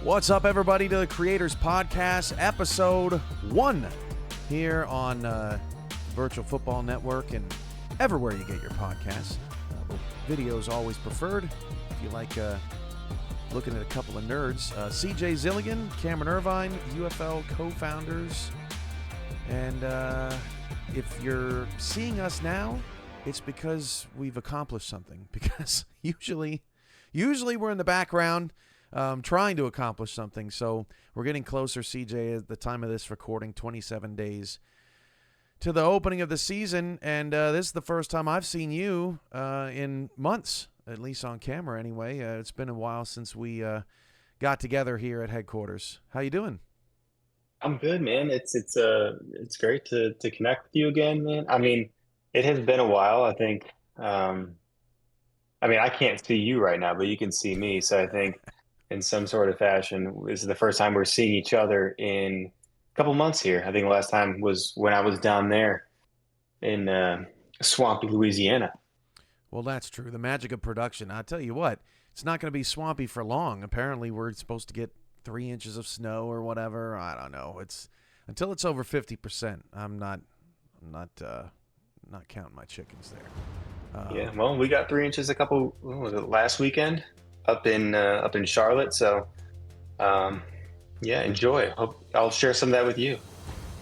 What's up, everybody, to the Creators Podcast, episode 1 here on Virtual Football Network and everywhere you get your podcasts. Video is always preferred if you like looking at a couple of nerds. CJ Zilligen, Cameron Irvine, YOUFL co-founders. And if you're seeing us now, it's because we've accomplished something. Because usually we're in the background trying to accomplish something. So we're getting closer, CJ, at the time of this recording, 27 days to the opening of the season. And this is the first time I've seen you in months, at least on camera anyway. It's been a while since we got together here at headquarters. How you doing? I'm good, man. It's great to connect with you again, man. I mean, it has been a while. I think. I mean, I can't see you right now, but you can see me. So I think, in some sort of fashion, this is the first time we're seeing each other in a couple months here. I think the last time was when I was down there in swampy Louisiana. Well, that's true. The magic of production. I'll tell you what, it's not going to be swampy for long. Apparently, we're supposed to get 3 inches of snow or whatever. I don't know. It's until it's over 50%. I'm not counting my chickens there. Yeah, well, we got 3 inches what was it, last weekend up in Charlotte. So, yeah, enjoy. Hope I'll share some of that with you.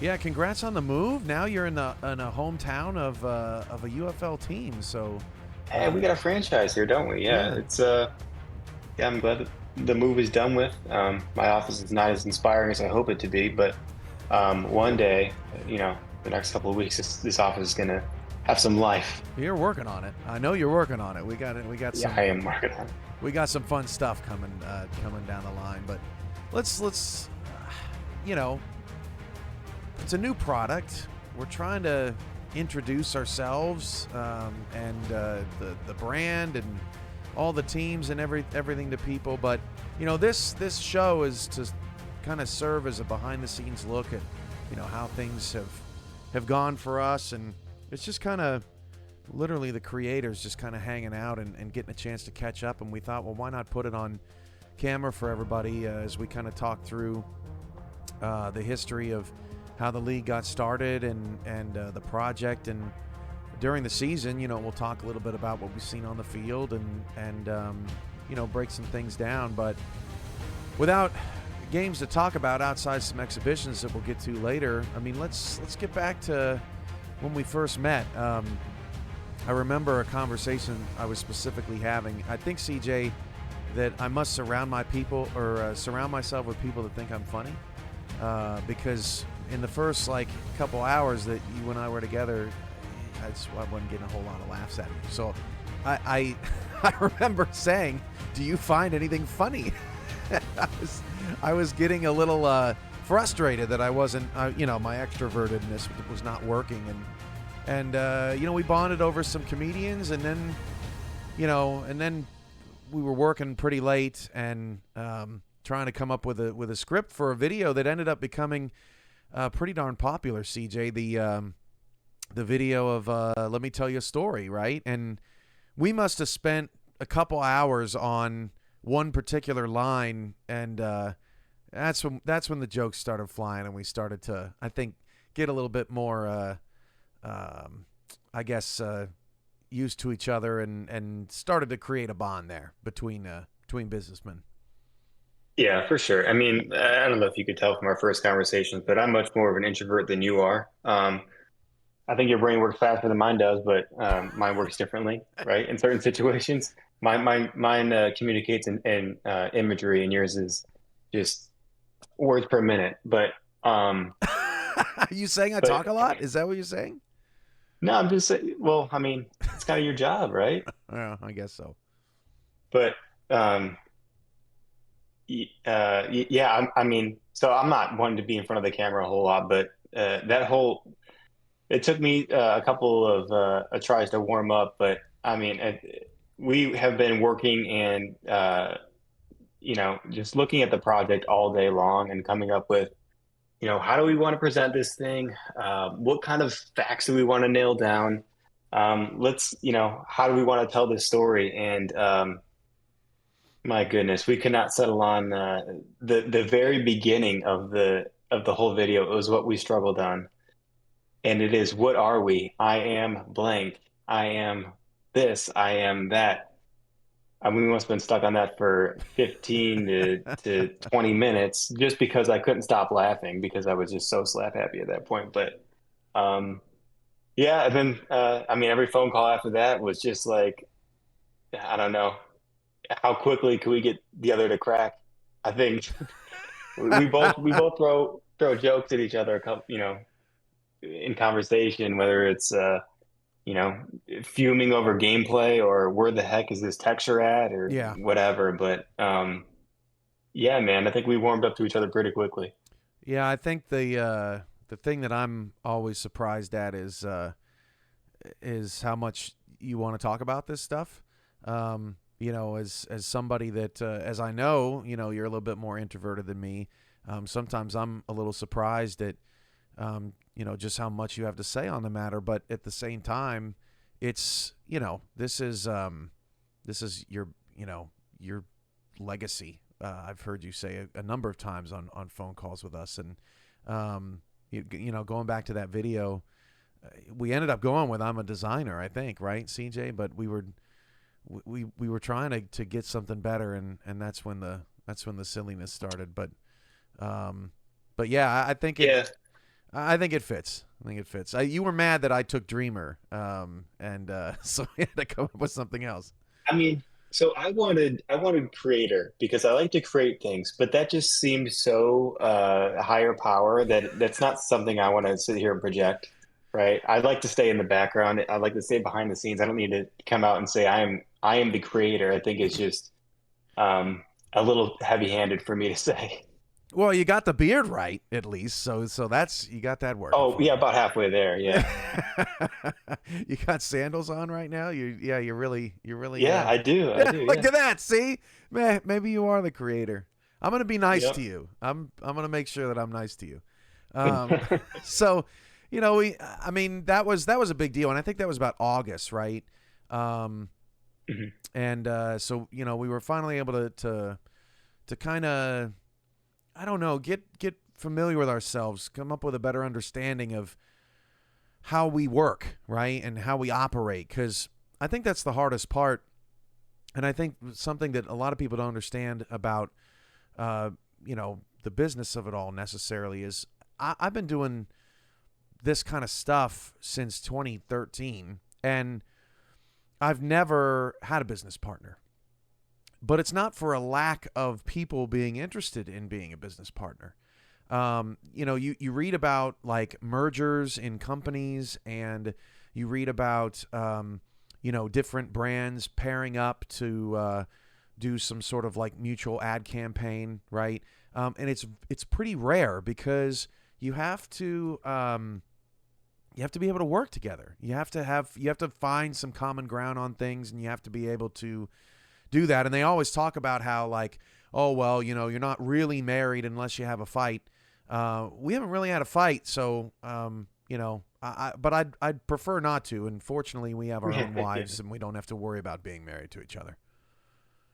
Yeah, congrats on the move. Now you're in a hometown of a UFL team. So, Hey, we got a franchise here, don't we? Yeah, it's yeah, I'm glad that the move is done with. My office is not as inspiring as I hope it to be, but one day, the next couple of weeks, this office is gonna have some life. You're working on it. I know you're working on it. We got some. Yeah, I am working on it. We got some fun stuff coming down the line, but let's it's a new product. We're trying to introduce ourselves and the brand and all the teams and everything to people. But this show is to kind of serve as a behind the scenes look at how things have gone for us, and it's just kind of literally the creators just kind of hanging out and getting a chance to catch up. And we thought, well, why not put it on camera for everybody as we kind of talk through the history of how the league got started and the project. And during the season, we'll talk a little bit about what we've seen on the field and break some things down. But without games to talk about outside some exhibitions that we'll get to later, I mean, let's get back to when we first met. I remember a conversation I was specifically having. I think, CJ, that I must surround myself with people that think I'm funny, because in the first couple hours that you and I were together, I wasn't getting a whole lot of laughs at you. So I remember saying, "Do you find anything funny?" I was getting a little frustrated that I wasn't, my extrovertedness was not working, and we bonded over some comedians, and then we were working pretty late and trying to come up with a script for a video that ended up becoming pretty darn popular, CJ. The video of Let Me Tell You a Story, right? And we must have spent a couple hours on one particular line, and that's when the jokes started flying, and we started to, I think, get a little bit more used to each other and started to create a bond there between businessmen. Yeah, for sure. I mean, I don't know if you could tell from our first conversations, but I'm much more of an introvert than you are. I think your brain works faster than mine does, but mine works differently, right? In certain situations, mine communicates in imagery, and yours is just words per minute. But are you saying I talk a lot? Is that what you're saying? No, I'm just saying. Well, I mean, it's kind of your job, right? Yeah, I guess so. But yeah, I mean, so I'm not one to be in front of the camera a whole lot, but it took me a couple of tries to warm up. But I mean, we have been working and just looking at the project all day long and coming up with, how do we want to present this thing? What kind of facts do we want to nail down? How do we want to tell this story? And My goodness, we could not settle on the very beginning of the whole video. It was what we struggled on, and it is, what are we? I am blank. I am this. I am that. I mean, we must have been stuck on that for 15 to 20 minutes just because I couldn't stop laughing because I was just so slap happy at that point. But um, yeah, and then I mean, every phone call after that was just like, I don't know, how quickly could we get the other to crack? I think we both throw jokes at each other, you know, in conversation, whether it's you know, fuming over gameplay or where the heck is this texture at or Yeah. whatever. But yeah, man, I think we warmed up to each other pretty quickly. Yeah, I think the thing that I'm always surprised at is how much you want to talk about this stuff. You know, as somebody that as I know, you know, you're a little bit more introverted than me. Sometimes I'm a little surprised at you know, just how much you have to say on the matter, but at the same time, it's, you know, this is your, you know, your legacy. I've heard you say a number of times on phone calls with us, and you know, going back to that video, we ended up going with I'm a designer, I think, right, CJ? But we were trying to get something better, and that's when the silliness started. But yeah, Yeah, I think it fits. I think it fits. You were mad that I took Dreamer, and so we had to come up with something else. I mean, so I wanted creator because I like to create things, but that just seemed so higher power that that's not something I want to sit here and project, right? I'd like to stay in the background. I'd like to stay behind the scenes. I don't need to come out and say I am the creator. I think it's just a little heavy-handed for me to say. Well, you got the beard right at least, so that's you got that working Oh for yeah, you. about halfway there. Yeah, You got sandals on right now. Yeah, you're really yeah, I do. I do. look Yeah. at that. See, man, maybe you are the creator. I'm gonna be nice to Yep. you. I'm gonna make sure that I'm nice to you. Um, so, you know, I mean, that was a big deal, and I think that was about August, right? Um, Mhm. and so you know, we were finally able to kind of, I don't know, get familiar with ourselves, come up with a better understanding of how we work, right, and how we operate, because I think that's the hardest part, and I think something that a lot of people don't understand about, uh, you know, the business of it all necessarily is I've been doing this kind of stuff since 2013, and I've never had a business partner. But it's not for a lack of people being interested in being a business partner. You know, you read about like mergers in companies, and you read about you know, different brands pairing up to do some sort of like mutual ad campaign, right? And it's pretty rare because you have to you have to be able to work together. You have to find some common ground on things, and you have to be able to do that. And they always talk about how, like, oh well, you know, you're not really married unless you have a fight. We haven't really had a fight, so you know, but I'd prefer not to. And fortunately, we have our own wives, and we don't have to worry about being married to each other.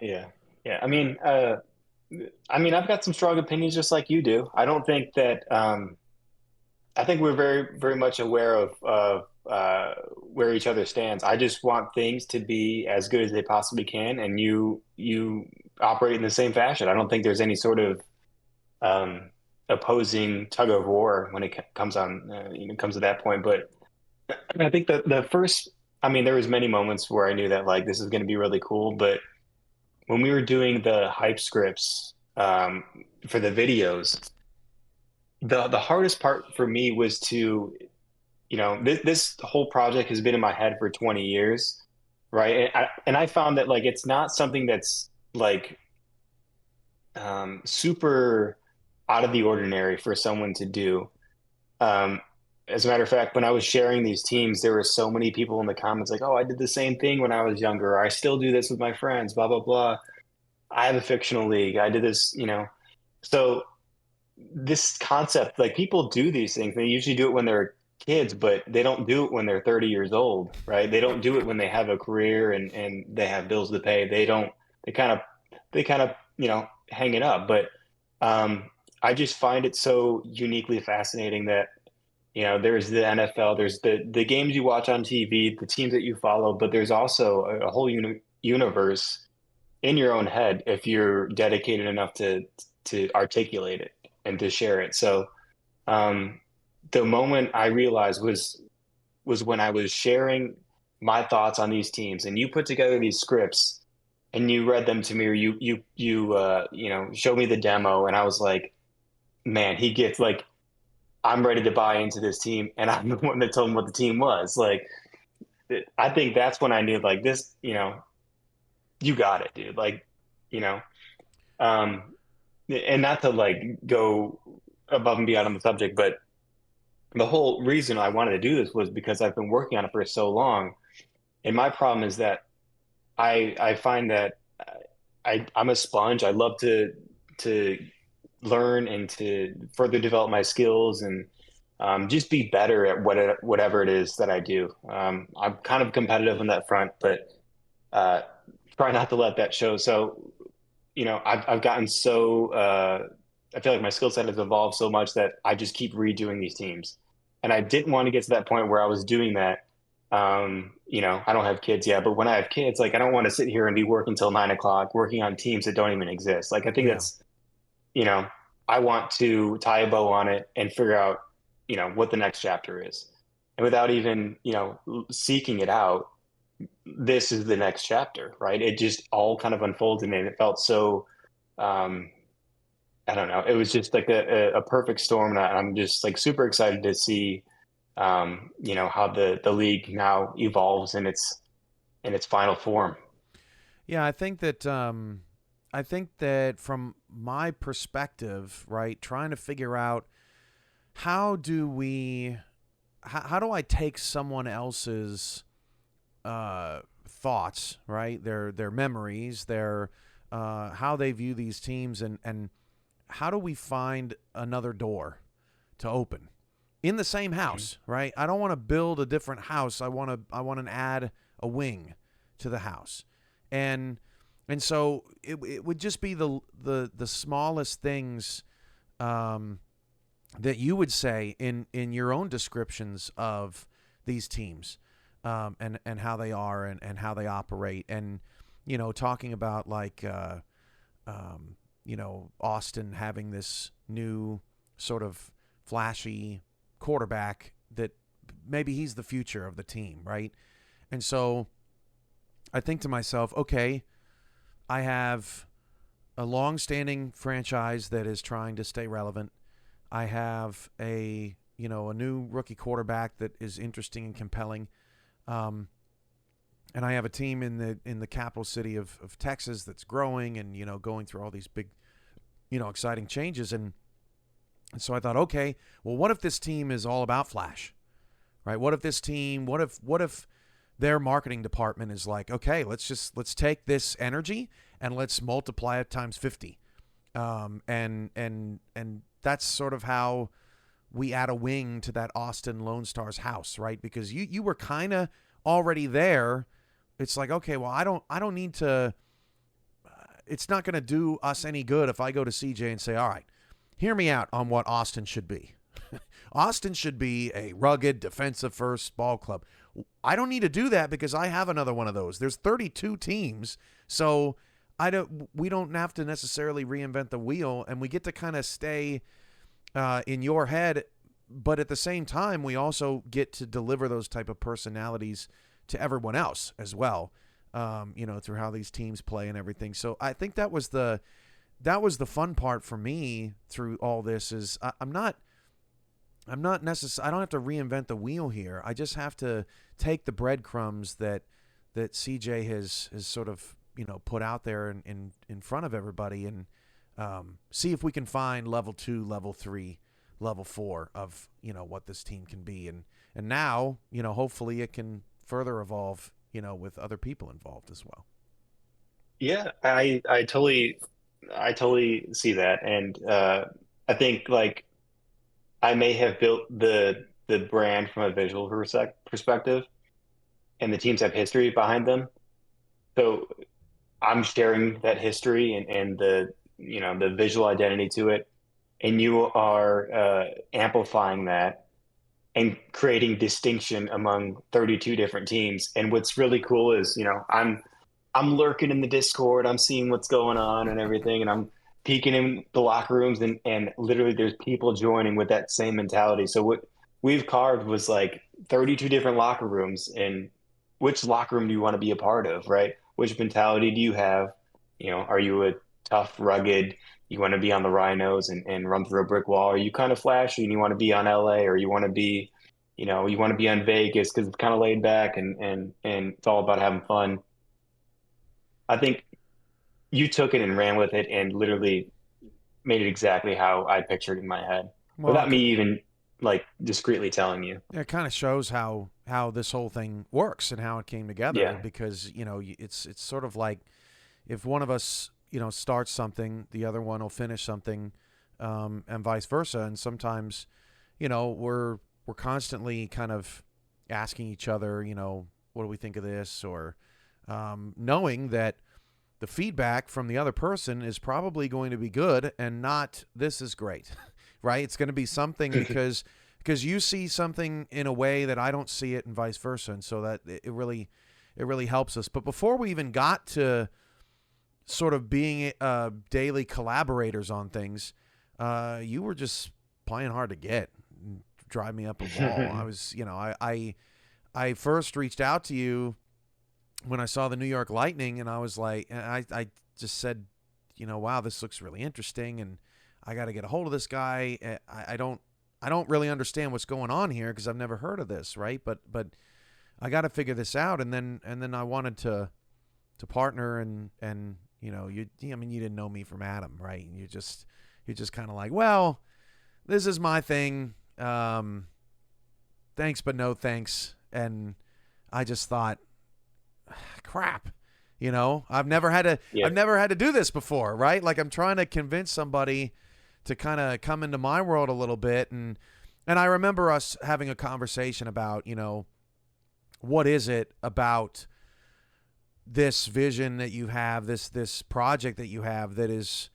Yeah. Yeah. I mean, I've got some strong opinions just like you do. I don't think that I think we're very, very much aware of where each other stands. I just want things to be as good as they possibly can, and you operate in the same fashion. I don't think there's any sort of um, opposing tug of war when it comes on, you know, comes to that point. But I think the first, I mean, there was many moments where I knew that like this is going to be really cool. But when we were doing the hype scripts for the videos, the hardest part for me was to, you know, this whole project has been in my head for 20 years, right? And I found that like it's not something that's like super out of the ordinary for someone to do. Um, as a matter of fact, when I was sharing these teams, there were so many people in the comments like, "Oh, I did the same thing when I was younger. Or I still do this with my friends." Blah blah blah. I have a fictional league. I did this, you know. So this concept, like people do these things. They usually do it when they're kids, but they don't do it when they're 30 years old, right? They don't do it when they have a career and they have bills to pay. They don't. They kind of they kind of, hang it up. But um, I just find it so uniquely fascinating that, there's the NFL, there's the games you watch on TV, the teams that you follow, but there's also a whole universe in your own head if you're dedicated enough to articulate it and to share it. So um, the moment I realized was when I was sharing my thoughts on these teams, and you put together these scripts and you read them to me, or you showed me the demo, and I was like, man, he gets like, I'm ready to buy into this team, and I'm the one that told him what the team was. Like, I think that's when I knew, like, this, you got it, dude. Like, you know, um, and not to like go above and beyond on the subject, but the whole reason I wanted to do this was because I've been working on it for so long. And my problem is that I find that I'm a sponge. I love to learn and to further develop my skills and just be better at whatever it is that I do. I'm kind of competitive on that front, but uh, try not to let that show. So, I've gotten so I feel like my skill set has evolved so much that I just keep redoing these teams. And I didn't want to get to that point where I was doing that. I don't have kids yet, but when I have kids, like I don't want to sit here and be working till 9 o'clock, working on teams that don't even exist. Like I think Yeah. that's, you know, I want to tie a bow on it and figure out, what the next chapter is. And without even, seeking it out, this is the next chapter, right? It just all kind of unfolded and it felt so, um, I don't know. It was just like a perfect storm. And I'm just like super excited to see, how the league now evolves in its final form. Yeah, I think that from my perspective, right, trying to figure out how do we how do I take someone else's thoughts, right? Their memories, their how they view these teams, and how do we find another door to open in the same house, right? I don't want to build a different house. I want to add a wing to the house, and so it would just be the smallest things um, that you would say in your own descriptions of these teams, and how they are and how they operate, and talking about like Austin having this new sort of flashy quarterback that maybe he's the future of the team, right? And so I think to myself, okay, I have a long-standing franchise that is trying to stay relevant. I have a new rookie quarterback that is interesting and compelling, um, and I have a team in the capital city of Texas that's growing and going through all these big exciting changes. And so I thought, okay, well, what if this team is all about flash, right? What if this team, what if their marketing department is like, okay, let's take this energy and let's multiply it times 50. And that's sort of how we add a wing to that Austin Lone Stars house, right? Because you were kind of already there. It's like, okay, well, I don't need to. It's not going to do us any good if I go to CJ and say, all right, hear me out on what Austin should be. Austin should be a rugged defensive first ball club. I don't need to do that because I have another one of those. There's 32 teams, so we don't have to necessarily reinvent the wheel, and we get to kind of stay in your head, but at the same time, we also get to deliver those type of personalities to everyone else as well. Through how these teams play and everything. So I think that was the fun part for me through all this. Is I'm not necessarily, I don't have to reinvent the wheel here. I just have to take the breadcrumbs that CJ has sort of put out there in front of everybody, and see if we can find level 2, level 3, level 4 of what this team can be, and now hopefully it can further evolve with other people involved as well. Yeah, I totally see that, and I think like I may have built the brand from a visual perspective, and the teams have history behind them. So I'm sharing that history and the visual identity to it, and you are amplifying that and creating distinction among 32 different teams. And what's really cool is, I'm lurking in the Discord, I'm seeing what's going on and everything, and I'm peeking in the locker rooms, and literally there's people joining with that same mentality. So what we've carved was like 32 different locker rooms, and which locker room do you want to be a part of, right? Which mentality do you have? Are you a tough, rugged, you want to be on the rhinos and run through a brick wall? Are you kind of flashy and you want to be on LA, or you want to be, you want to be on Vegas because it's kind of laid back and it's all about having fun. I think you took it and ran with it and literally made it exactly how I pictured in my head Well, without me even like discreetly telling you. it kind of shows how this whole thing works and how it came together, Yeah. because it's sort of like if one of us starts something, the other one will finish something, and vice versa. And sometimes we're constantly kind of asking each other, what do we think of this, or knowing that the feedback from the other person is probably going to be good and not this is great, right? It's going to be something because you see something in a way that I don't see it, and vice versa, and so that it really helps us. But before we even got to sort of being daily collaborators on things, you were just playing hard to get, drive me up a wall. I was, I first reached out to you when I saw the New York Lightning, and I was like, and I just said, wow, this looks really interesting, and I got to get a hold of this guy. I don't really understand what's going on here because I've never heard of this, right? But I got to figure this out, and then I wanted to partner, and you didn't know me from Adam, right? And you're just kind of like, well, this is my thing. Thanks, but no thanks. And I just thought, crap, I've never had to Yeah. I've never had to do this before, right? Like I'm trying to convince somebody to kind of come into my world a little bit, and I remember us having a conversation about, what is it about this vision that you have, this project that you have, that is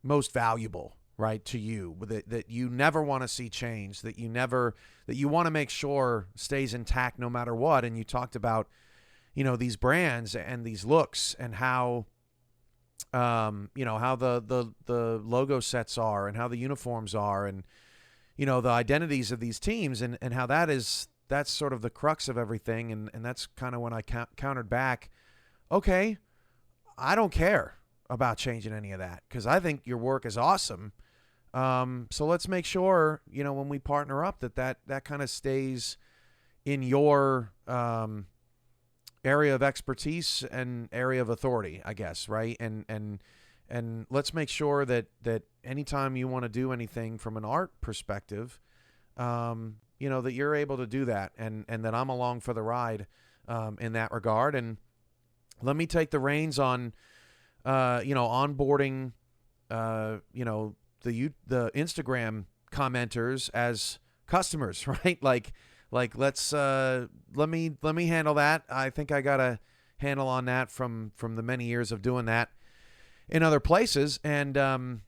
most valuable, right, to you, that you never want to see change, that you want to make sure stays intact no matter what. And you talked about these brands and these looks, and how how the logo sets are, and how the uniforms are, and the identities of these teams, and how that's sort of the crux of everything. And that's kind of when I countered back, okay, I don't care about changing any of that because I think your work is awesome. So let's make sure, when we partner up, that kind of stays in your area of expertise and area of authority, I guess, right? And let's make sure that anytime you want to do anything from an art perspective, that you're able to do that, and that I'm along for the ride in that regard. And let me take the reins on, onboarding, the Instagram commenters as customers, right? Like let's let me handle that. I think I got a handle on that from the many years of doing that in other places. And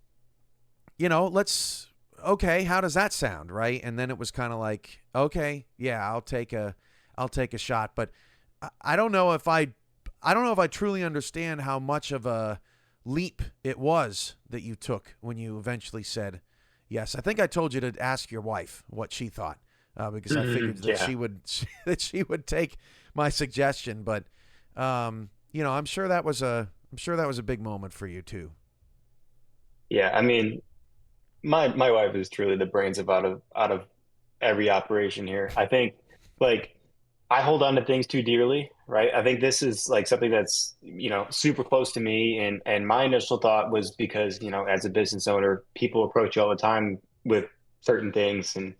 let's okay, how does that sound, right? And then it was kind of like, okay, yeah, I'll take a shot, but I don't know if I truly understand how much of a leap it was that you took when you eventually said yes. I think I told you to ask your wife what she thought, because I figured that Yeah. she would take my suggestion. But I'm sure that was a big moment for you too. Yeah. I mean, my wife is truly the brains of out of every operation here. I think like I hold on to things too dearly, right? I think this is like something that's, super close to me. And my initial thought was because, as a business owner, people approach you all the time with certain things. And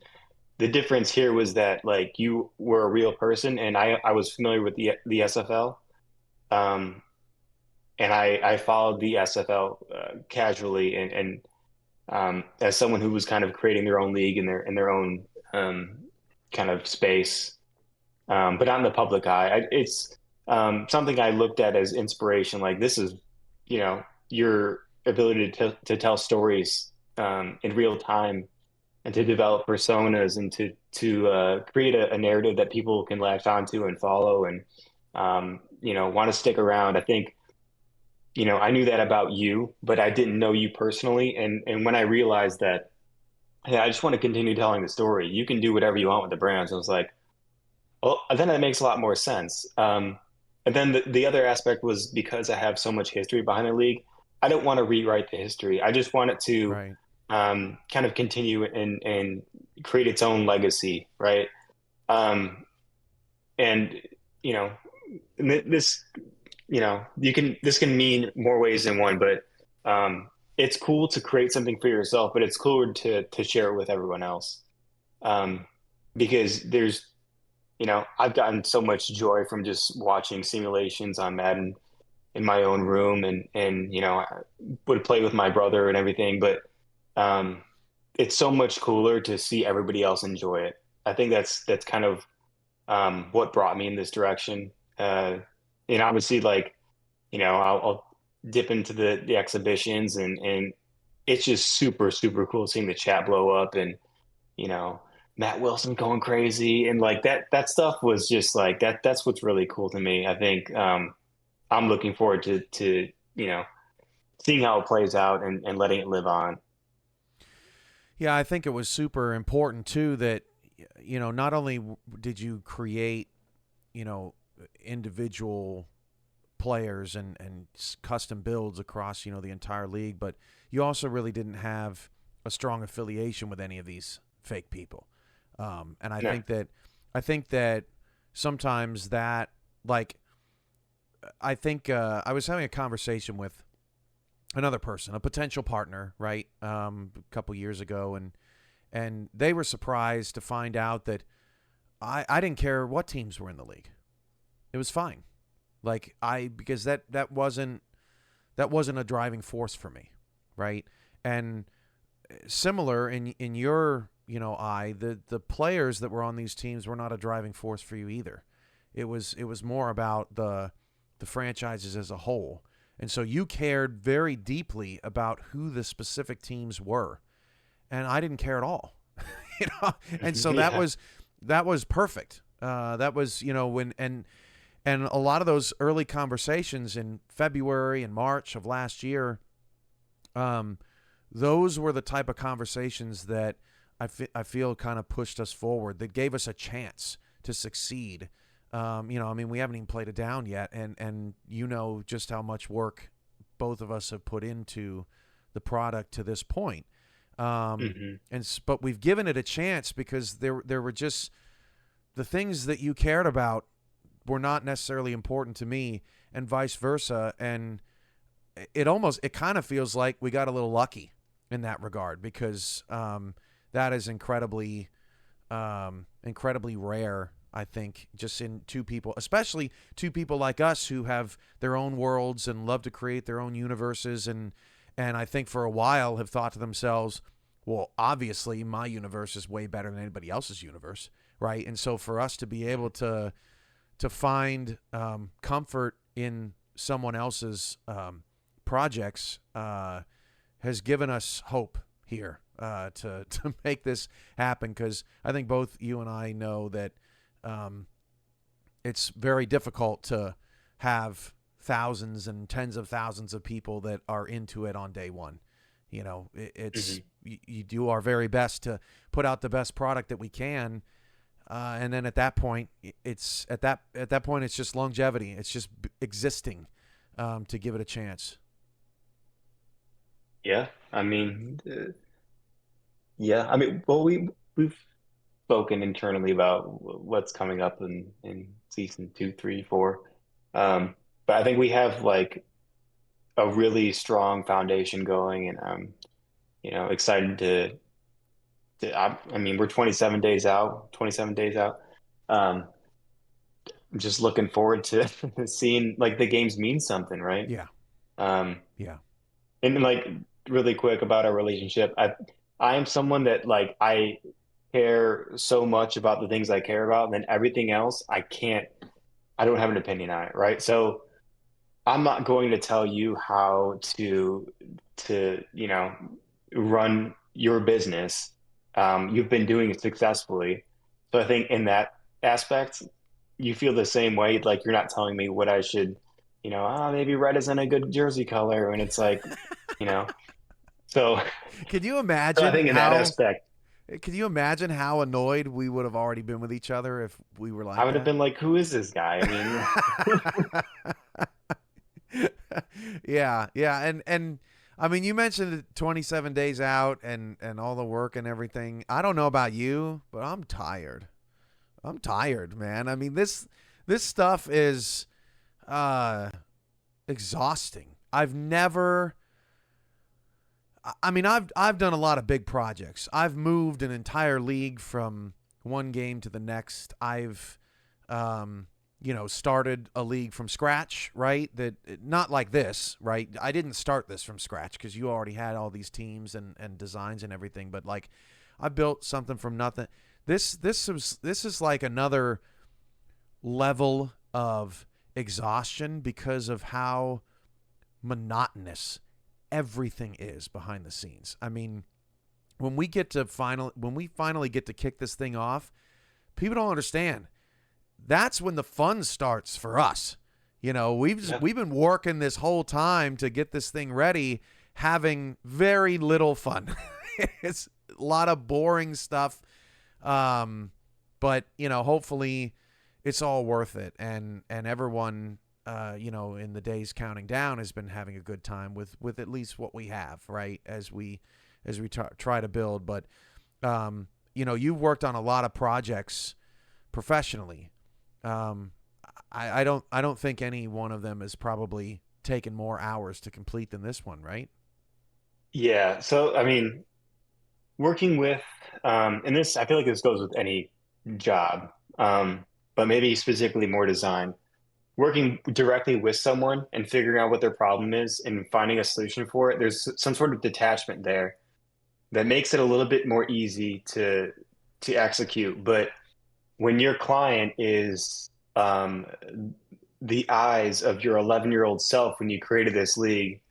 the difference here was that like you were a real person, and I was familiar with the SFL. Um, and I followed the SFL casually, and as someone who was kind of creating their own league in their own kind of space, but not in the public eye. It's something I looked at as inspiration. Like this is, your ability to tell stories in real time and to develop personas and to create a narrative that people can latch onto and follow and want to stick around. I think I knew that about you, but I didn't know you personally. And when I realized that, hey, I just want to continue telling the story. You can do whatever you want with the brands. I was like, well, then that makes a lot more sense. And then the other aspect was because I have so much history behind the league, I don't want to rewrite the history. I just want it to Right. kind of continue and create its own legacy, right? Um, and you know, this this can mean more ways than one, but it's cool to create something for yourself, but it's cooler to share it with everyone else. Um, because I've gotten so much joy from just watching simulations on Madden in my own room, and I would play with my brother and everything, but um, it's so much cooler to see everybody else enjoy it. I think that's kind of what brought me in this direction. Obviously, like I'll dip into the exhibitions, and it's just super super cool seeing the chat blow up, and you know Matt Wilson going crazy, and like that stuff was just like that's what's really cool to me. I think I'm looking forward to seeing how it plays out and letting it live on. Yeah, I think it was super important too that not only did you create, you know, individual players and custom builds across, the entire league, but you also really didn't have a strong affiliation with any of these fake people. And I Yeah, think that sometimes that, like, I think I was having a conversation with another person, a potential partner, right, a couple years ago, and they were surprised to find out that I didn't care what teams were in the league. It was fine. Like because that wasn't a driving force for me, right? And similar in your eye, the players that were on these teams were not a driving force for you either. It was more about the franchises as a whole. And so you cared very deeply about who the specific teams were, and I didn't care at all. And so yeah, that was perfect. That was when and a lot of those early conversations in February and March of last year, those were the type of conversations that I feel kind of pushed us forward. That gave us a chance to succeed. I mean, we haven't even played it down yet, and just how much work both of us have put into the product to this point. hmm But we've given it a chance because there were just the things that you cared about were not necessarily important to me, and vice versa. And it kind of feels like we got a little lucky in that regard because that is incredibly rare. I think just in two people, especially two people like us who have their own worlds and love to create their own universes, and I think for a while have thought to themselves, well, obviously my universe is way better than anybody else's universe, right? And so for us to be able to find comfort in someone else's projects has given us hope here to make this happen, because I think both you and I know that it's very difficult to have thousands and tens of thousands of people that are into it on day one. It's hmm you do our very best to put out the best product that we can, and then at that point, it's just longevity. It's just existing to give it a chance. yeah. I mean, yeah. I mean, well, we've spoken internally about what's coming up in season two, three, four. But I think we have like a really strong foundation going, and excited I mean, we're 27 days out. Um, I'm just looking forward to seeing like the games mean something, right? Yeah, Um, yeah, and like really quick about our relationship, I am someone that like I care so much about the things I care about, and then everything else I can't I don't have an opinion on it, right? So I'm not going to tell you how to run your business. You've been doing it successfully. So I think in that aspect, you feel the same way. Like you're not telling me what I should, maybe red isn't a good jersey color. And it's like, you know, so Could you so I imagine think in that how? aspect, Could you imagine how annoyed we would have already been with each other if we were I like would have that? been like, who is this guy? I mean, Yeah, yeah, and I mean, you mentioned 27 days out and all the work and everything. I don't know about you, but I'm tired. I'm tired, man. I mean, this stuff is uh exhausting. I've done a lot of big projects. I've moved an entire league from one game to the next. I've started a league from scratch, right? That not like this, right? I didn't start this from scratch because you already had all these teams and designs and everything, but like I built something from nothing. This is like another level of exhaustion because of how monotonous everything is behind the scenes. I mean, when we finally get to kick this thing off, people don't understand. That's when the fun starts for us. yeah, We've been working this whole time to get this thing ready, having very little fun. It's a lot of boring stuff. But hopefully it's all worth it, and everyone in the days counting down has been having a good time with at least what we have, right, as we try to build. But you've worked on a lot of projects professionally. um, I don't think any one of them has probably taken more hours to complete than this one, right? yeah. So I mean, working with and this I feel like this goes with any job, but maybe specifically more design. Working directly with someone and figuring out what their problem is and finding a solution for it, there's some sort of detachment there that makes it a little bit more easy to execute. But when your client is the eyes of your 11-year-old self when you created this league,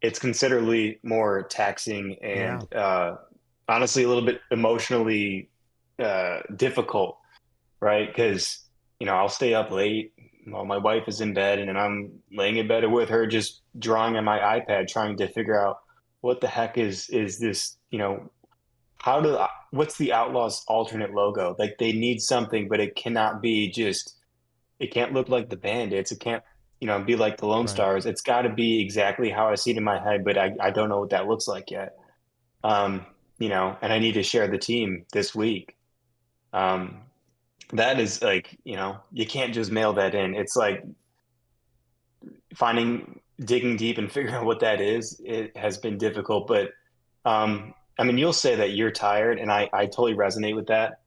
it's considerably more taxing Yeah. and honestly a little bit emotionally difficult, right? Because I'll stay up late while my wife is in bed, and then I'm laying in bed with her, just drawing on my iPad, trying to figure out what the heck is this. What's the Outlaws alternate logo? Like they need something, but it cannot be just. It can't look like the Bandits. It can't be like the Lone Right. Stars. It's got to be exactly how I see it in my head, but I don't know what that looks like yet. Um, and I need to share the team this week. Um, that is like, you can't just mail that in. It's like digging deep and figuring out what that is. It has been difficult, but I mean, you'll say that you're tired, and I totally resonate with that.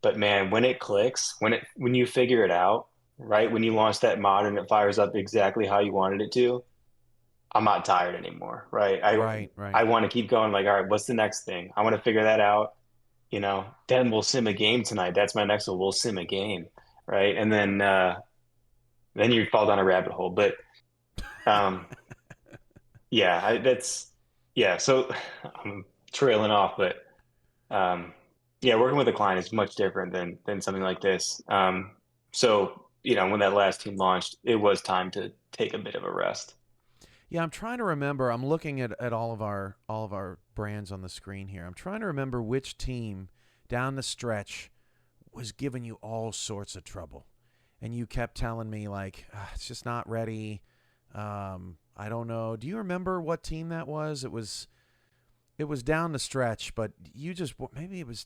But man, when it clicks, when you figure it out, right? When you launch that mod and it fires up exactly how you wanted it to, I'm not tired anymore, right? I Right. Right. I want to keep going. Like, all right, what's the next thing? I want to figure that out. Then we'll sim a game tonight. That's my next one. We'll sim a game, right? And then you fall down a rabbit hole. But um, yeah, that's yeah. So I'm trailing off, but um, yeah, working with a client is much different than something like this. So when that last team launched, it was time to take a bit of a rest. Yeah, I'm trying to remember. I'm looking at all of our brands on the screen here. I'm trying to remember which team down the stretch was giving you all sorts of trouble, and you kept telling me like, it's just not ready. I don't know. Do you remember what team that was? It was down the stretch, but you just maybe it was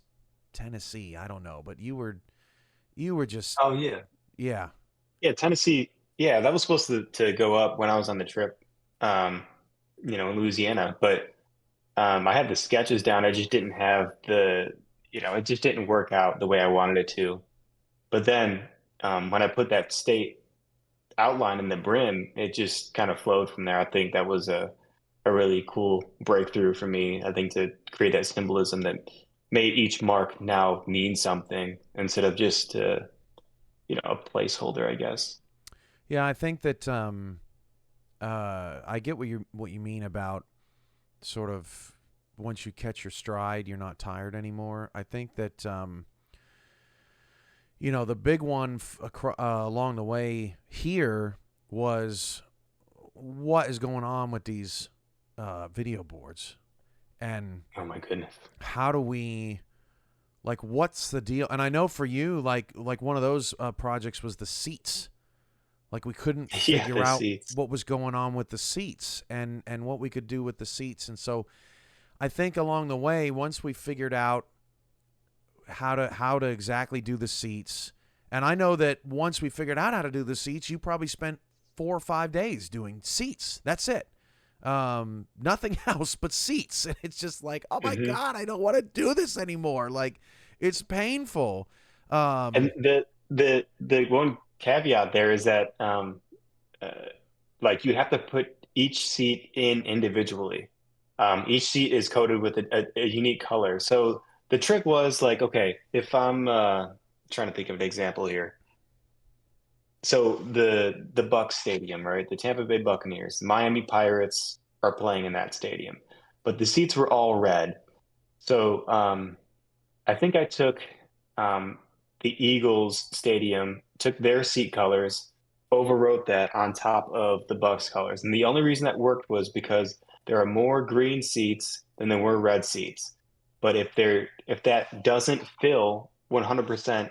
Tennessee. I don't know, but you were just Oh yeah, yeah. yeah, Tennessee. Yeah, that was supposed to go up when I was on the trip, um, in Louisiana. But I had the sketches down. I just didn't have it just didn't work out the way I wanted it to. But then when I put that state outline in the brim, it just kind of flowed from there. I think that was a really cool breakthrough for me. I think to create that symbolism that made each mark now mean something instead of just a placeholder, I guess. Yeah, I think that I get what you mean about sort of once you catch your stride, you're not tired anymore. I think that the big one along the way here was what is going on with these video boards, and Oh my goodness. how do we, like, what's the deal? And I know for you, like one of those projects was the seats. Like we couldn't Yeah, figure the out seats. what was going on with the seats and what we could do with the seats. And so I think along the way, once we figured out how to exactly do the seats, and I know that once we figured out how to do the seats, you probably spent 4 or 5 days doing seats. That's it. Nothing else but seats. And it's just like, oh my Hmm. God, I don't want to do this anymore. Like, it's painful. And the one caveat there is that uh, like you have to put each seat in individually. Each seat is coded with a unique color. So the trick was like, okay, if I'm trying to think of an example here. So the Bucks Stadium, right? The Tampa Bay Buccaneers, the Miami Pirates are playing in that stadium, but the seats were all red. So I think I took um, the Eagles stadium, took their seat colors, overwrote that on top of the Bucks colors. And the only reason that worked was because there are more green seats than there were red seats. But if that doesn't fill 100%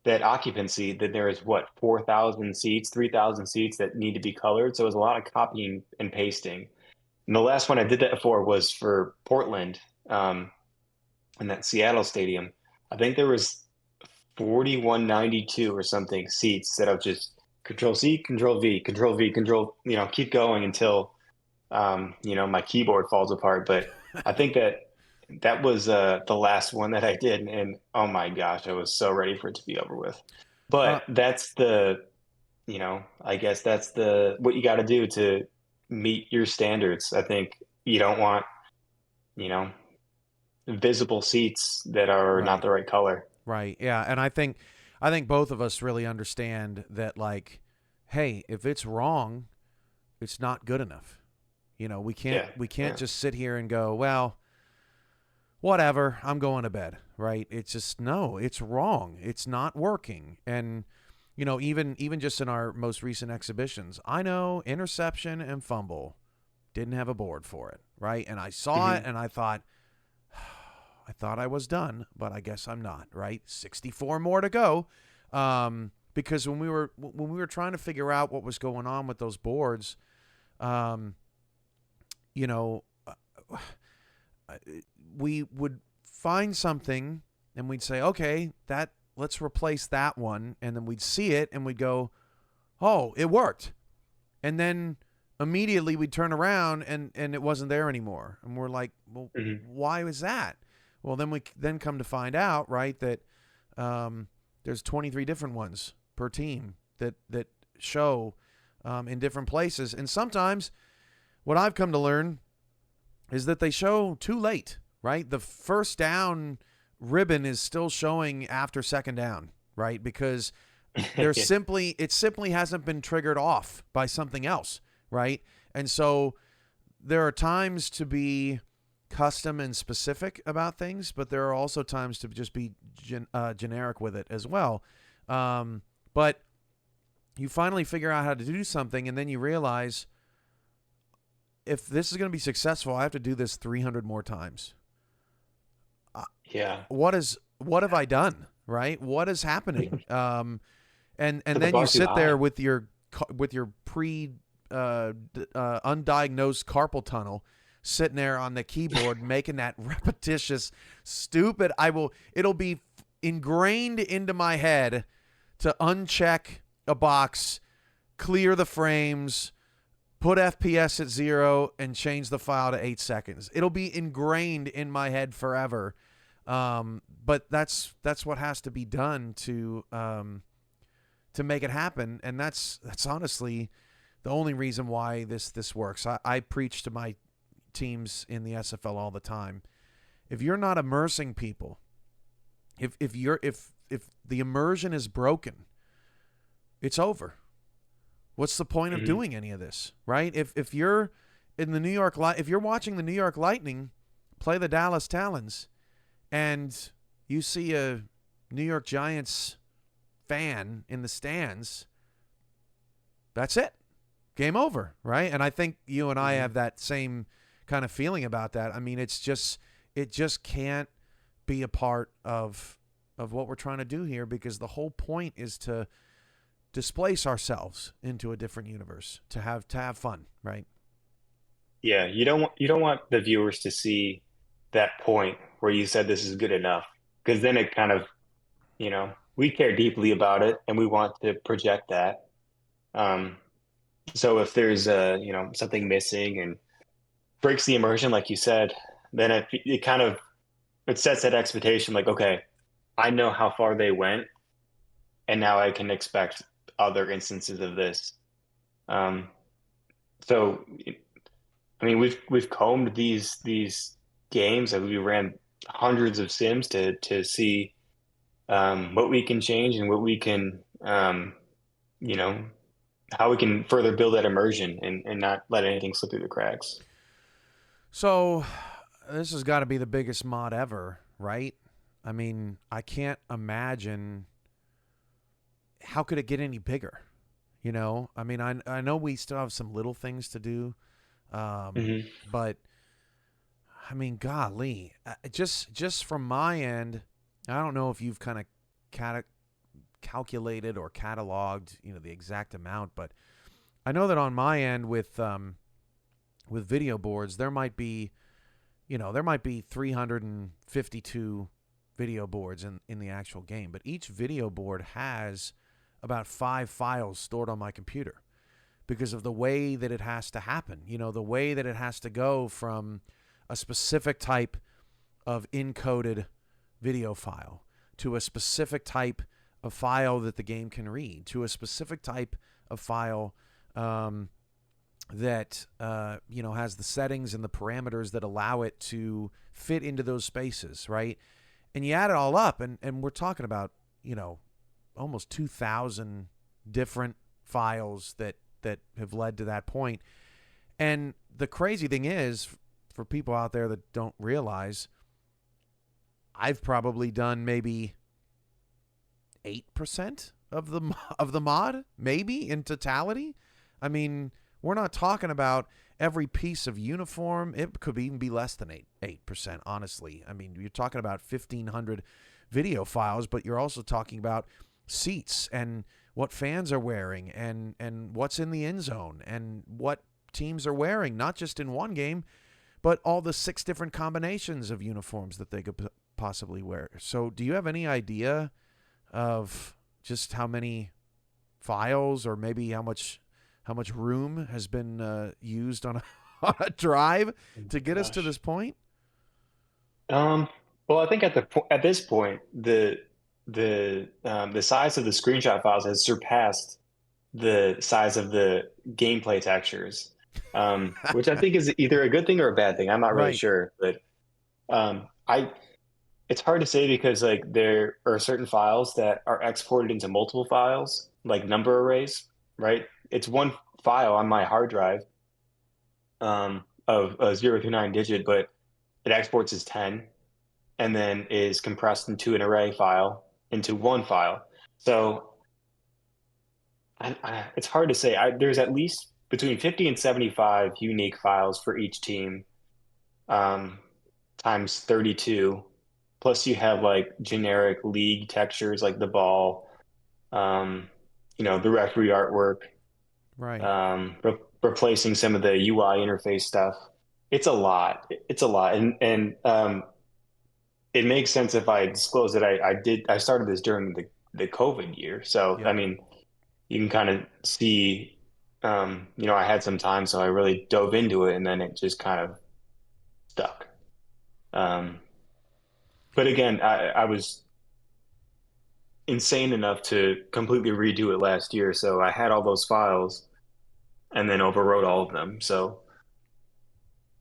that occupancy, then there is what, 4,000 seats, 3,000 seats that need to be colored. So it was a lot of copying and pasting. And the last one I did that for was for Portland. In that Seattle stadium. I think there was 4192 or something seats that I've just control C, control V, control V, control, keep going until my keyboard falls apart. But I think that was the last one that I did, and oh my gosh, I was so ready for it to be over with. Uh, But that's I guess that's the what you got to do to meet your standards. I think you don't want, you know, visible seats that are not right. the right color. Right. Yeah. And I think both of us really understand that, like, hey, if it's wrong, it's not good enough. We can't Yeah, we can't yeah. just sit here and go, well, whatever, I'm going to bed, right? It's just, no, it's wrong. It's not working. And even just in our most recent exhibitions, I know interception and fumble didn't have a board for it, right? And I saw it Hmm. and I thought I was done, but I guess I'm not, right? 64 more to go. Because when we were trying to figure out what was going on with those boards, um, you know, we would find something and we'd say, okay, that let's replace that one, and then we'd see it and we'd go, oh, it worked, and then immediately we'd turn around and it wasn't there anymore, and we're like, well, Hmm. why was that? Well, then we then come to find out, right, that there's 23 different ones per team that show in different places, and sometimes what I've come to learn is that they show too late, right? The first down ribbon is still showing after second down, right? Because it simply hasn't been triggered off by something else, right? And so there are times to be custom and specific about things, but there are also times to just be generic with it as well. But you finally figure out how to do something, and then you realize, if this is going to be successful, I have to do this 300 more times. Yeah. What have I done? Right? What is happening? And Set the then you bar too sit there high. with your undiagnosed carpal tunnel, sitting there on the keyboard making that repetitious, stupid. It'll be ingrained into my head to uncheck a box, clear the frames, put FPS at 0, and change the file to 8 seconds. It'll be ingrained in my head forever. But that's what has to be done to make it happen, and that's honestly the only reason why this works. I preach to my teams in the SFL all the time. If you're not immersing people, if the immersion is broken, it's over. What's the point of Hmm. doing any of this, right? If you're in the New York if you're watching the New York Lightning play the Dallas Talons and you see a New York Giants fan in the stands, that's it. Game over, right? And I think you and I Hmm. have that same kind of feeling about that. I mean, it just can't be a part of what we're trying to do here, because the whole point is to displace ourselves into a different universe, to have fun, right? Yeah, you don't want the viewers to see that point where you said this is good enough, because then it kind of, we care deeply about it and we want to project that. Um, so if there's something missing and breaks the immersion, like you said, then it kind of it sets that expectation like, okay, I know how far they went, and now I can expect other instances of this. Um, so I mean, we've combed these games and we ran hundreds of sims to see what we can change and what we can you know how we can further build that immersion and not let anything slip through the cracks. So this has got to be the biggest mod ever, right? I mean, I can't imagine how could it get any bigger. I mean, I know we still have some little things to do, Hmm. but I mean, golly, just from my end, I don't know if you've kind of calculated or cataloged, the exact amount, but I know that on my end with video boards, there might be 352 video boards in the actual game, but each video board has about 5 files stored on my computer because of the way that it has to happen. The way that it has to go from a specific type of encoded video file to a specific type of file that the game can read to a specific type of file um, that has the settings and the parameters that allow it to fit into those spaces, right? And you add it all up, and we're talking about almost 2,000 different files that have led to that point. And the crazy thing is, for people out there that don't realize, I've probably done maybe 8% of the mod, maybe in totality. I mean, we're not talking about every piece of uniform. It could even be less than 8%, honestly. I mean, you're talking about 1,500 video files, but you're also talking about seats and what fans are wearing and what's in the end zone and what teams are wearing, not just in one game, but all the 6 different combinations of uniforms that they could possibly wear. So, do you have any idea of just how many files, or maybe how much room has been used on a, on a drive to get us to Gosh. this point? Um, well, I think at this point, the size of the screenshot files has surpassed the size of the gameplay textures, which I think is either a good thing or a bad thing. I'm not really Right. sure, but I it's hard to say because like there are certain files that are exported into multiple files, like number arrays, right? It's one file on my hard drive of a 0 through 9 digit, but it exports as 10 and then is compressed into an array file into one file. So it's hard to say. There's at least between 50 and 75 unique files for each team, um, times 32. Plus, you have like generic league textures like the ball, um, the referee artwork, Right. replacing some of the UI interface stuff. It's a lot. It's a lot, and it makes sense if I disclose that I started this during the COVID year. So I Yep. mean, you can kind of see, I had some time, so I really dove into it, and then it just kind of stuck. Um, but again, I was insane enough to completely redo it last year, so I had all those files and then overwrote all of them. So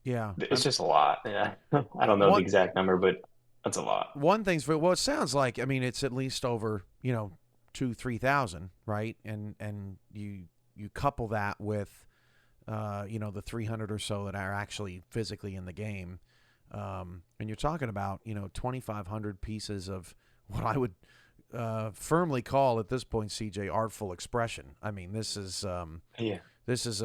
Yeah. it's just a lot. Yeah. I don't know the One exact number, but that's a lot. one thing's for, well, it sounds like, I mean, it's at least over, 3,000, right? And you couple that with the 300 or so that are actually physically in the game, and you're talking about 2,500 pieces of what I would firmly call at this point, CJ, artful expression. I mean, this is Yeah. this is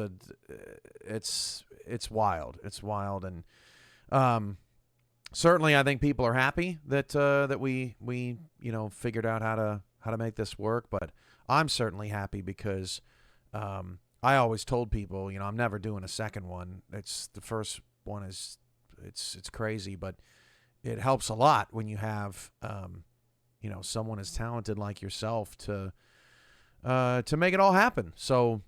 it's wild. It's wild, and certainly I think people are happy that we figured out how to make this work. But I'm certainly happy because I always told people, I'm never doing a second one. It's the first one is it's crazy, but it helps a lot when you have someone as talented like yourself to make it all happen. So,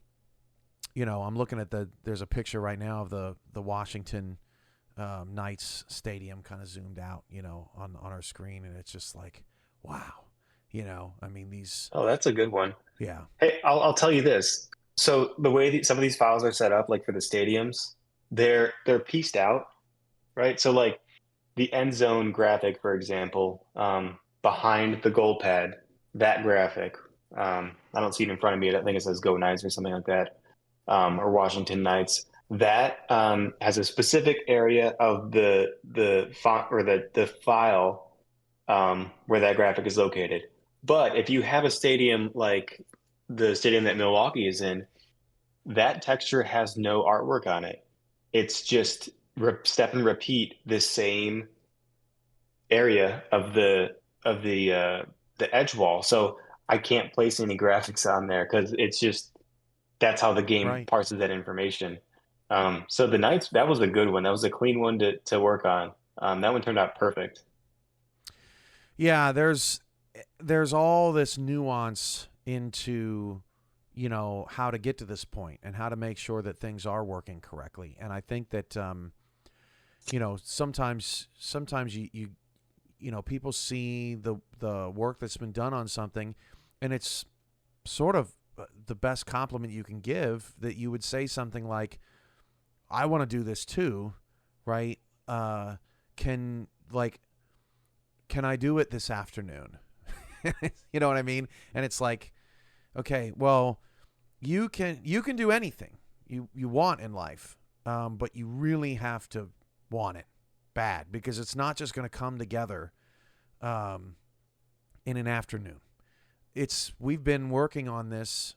I'm looking at there's a picture right now of the Washington Knights stadium kind of zoomed out, on our screen, and it's just like, wow, I mean these. Oh, that's a good one. Yeah. Hey, I'll tell you this. So the way some of these files are set up, like for the stadiums, they're pieced out, right? So like the end zone graphic, for example, behind the goal pad, that graphic, I don't see it in front of me. I think it says Go Knights or something like that, or Washington Knights. That has a specific area of the font or the file where that graphic is located. But if you have a stadium like the stadium that Milwaukee is in, that texture has no artwork on it. It's just step and repeat the same area of the edge wall. So I can't place any graphics on there because it's just that's how the game Right. parses that information. So the Knights, that was a good one. That was a clean one to work on. That one turned out perfect. Yeah, there's all this nuance into how to get to this point and how to make sure that things are working correctly. And I think that sometimes people see the work that's been done on something, and it's sort of the best compliment you can give, that you would say something like, I want to do this too, right? Can I do it this afternoon? You know what I mean? And it's like, okay, well, you can do anything you want in life, but you really have to want it bad, because it's not just going to come together in an afternoon. We've been working on this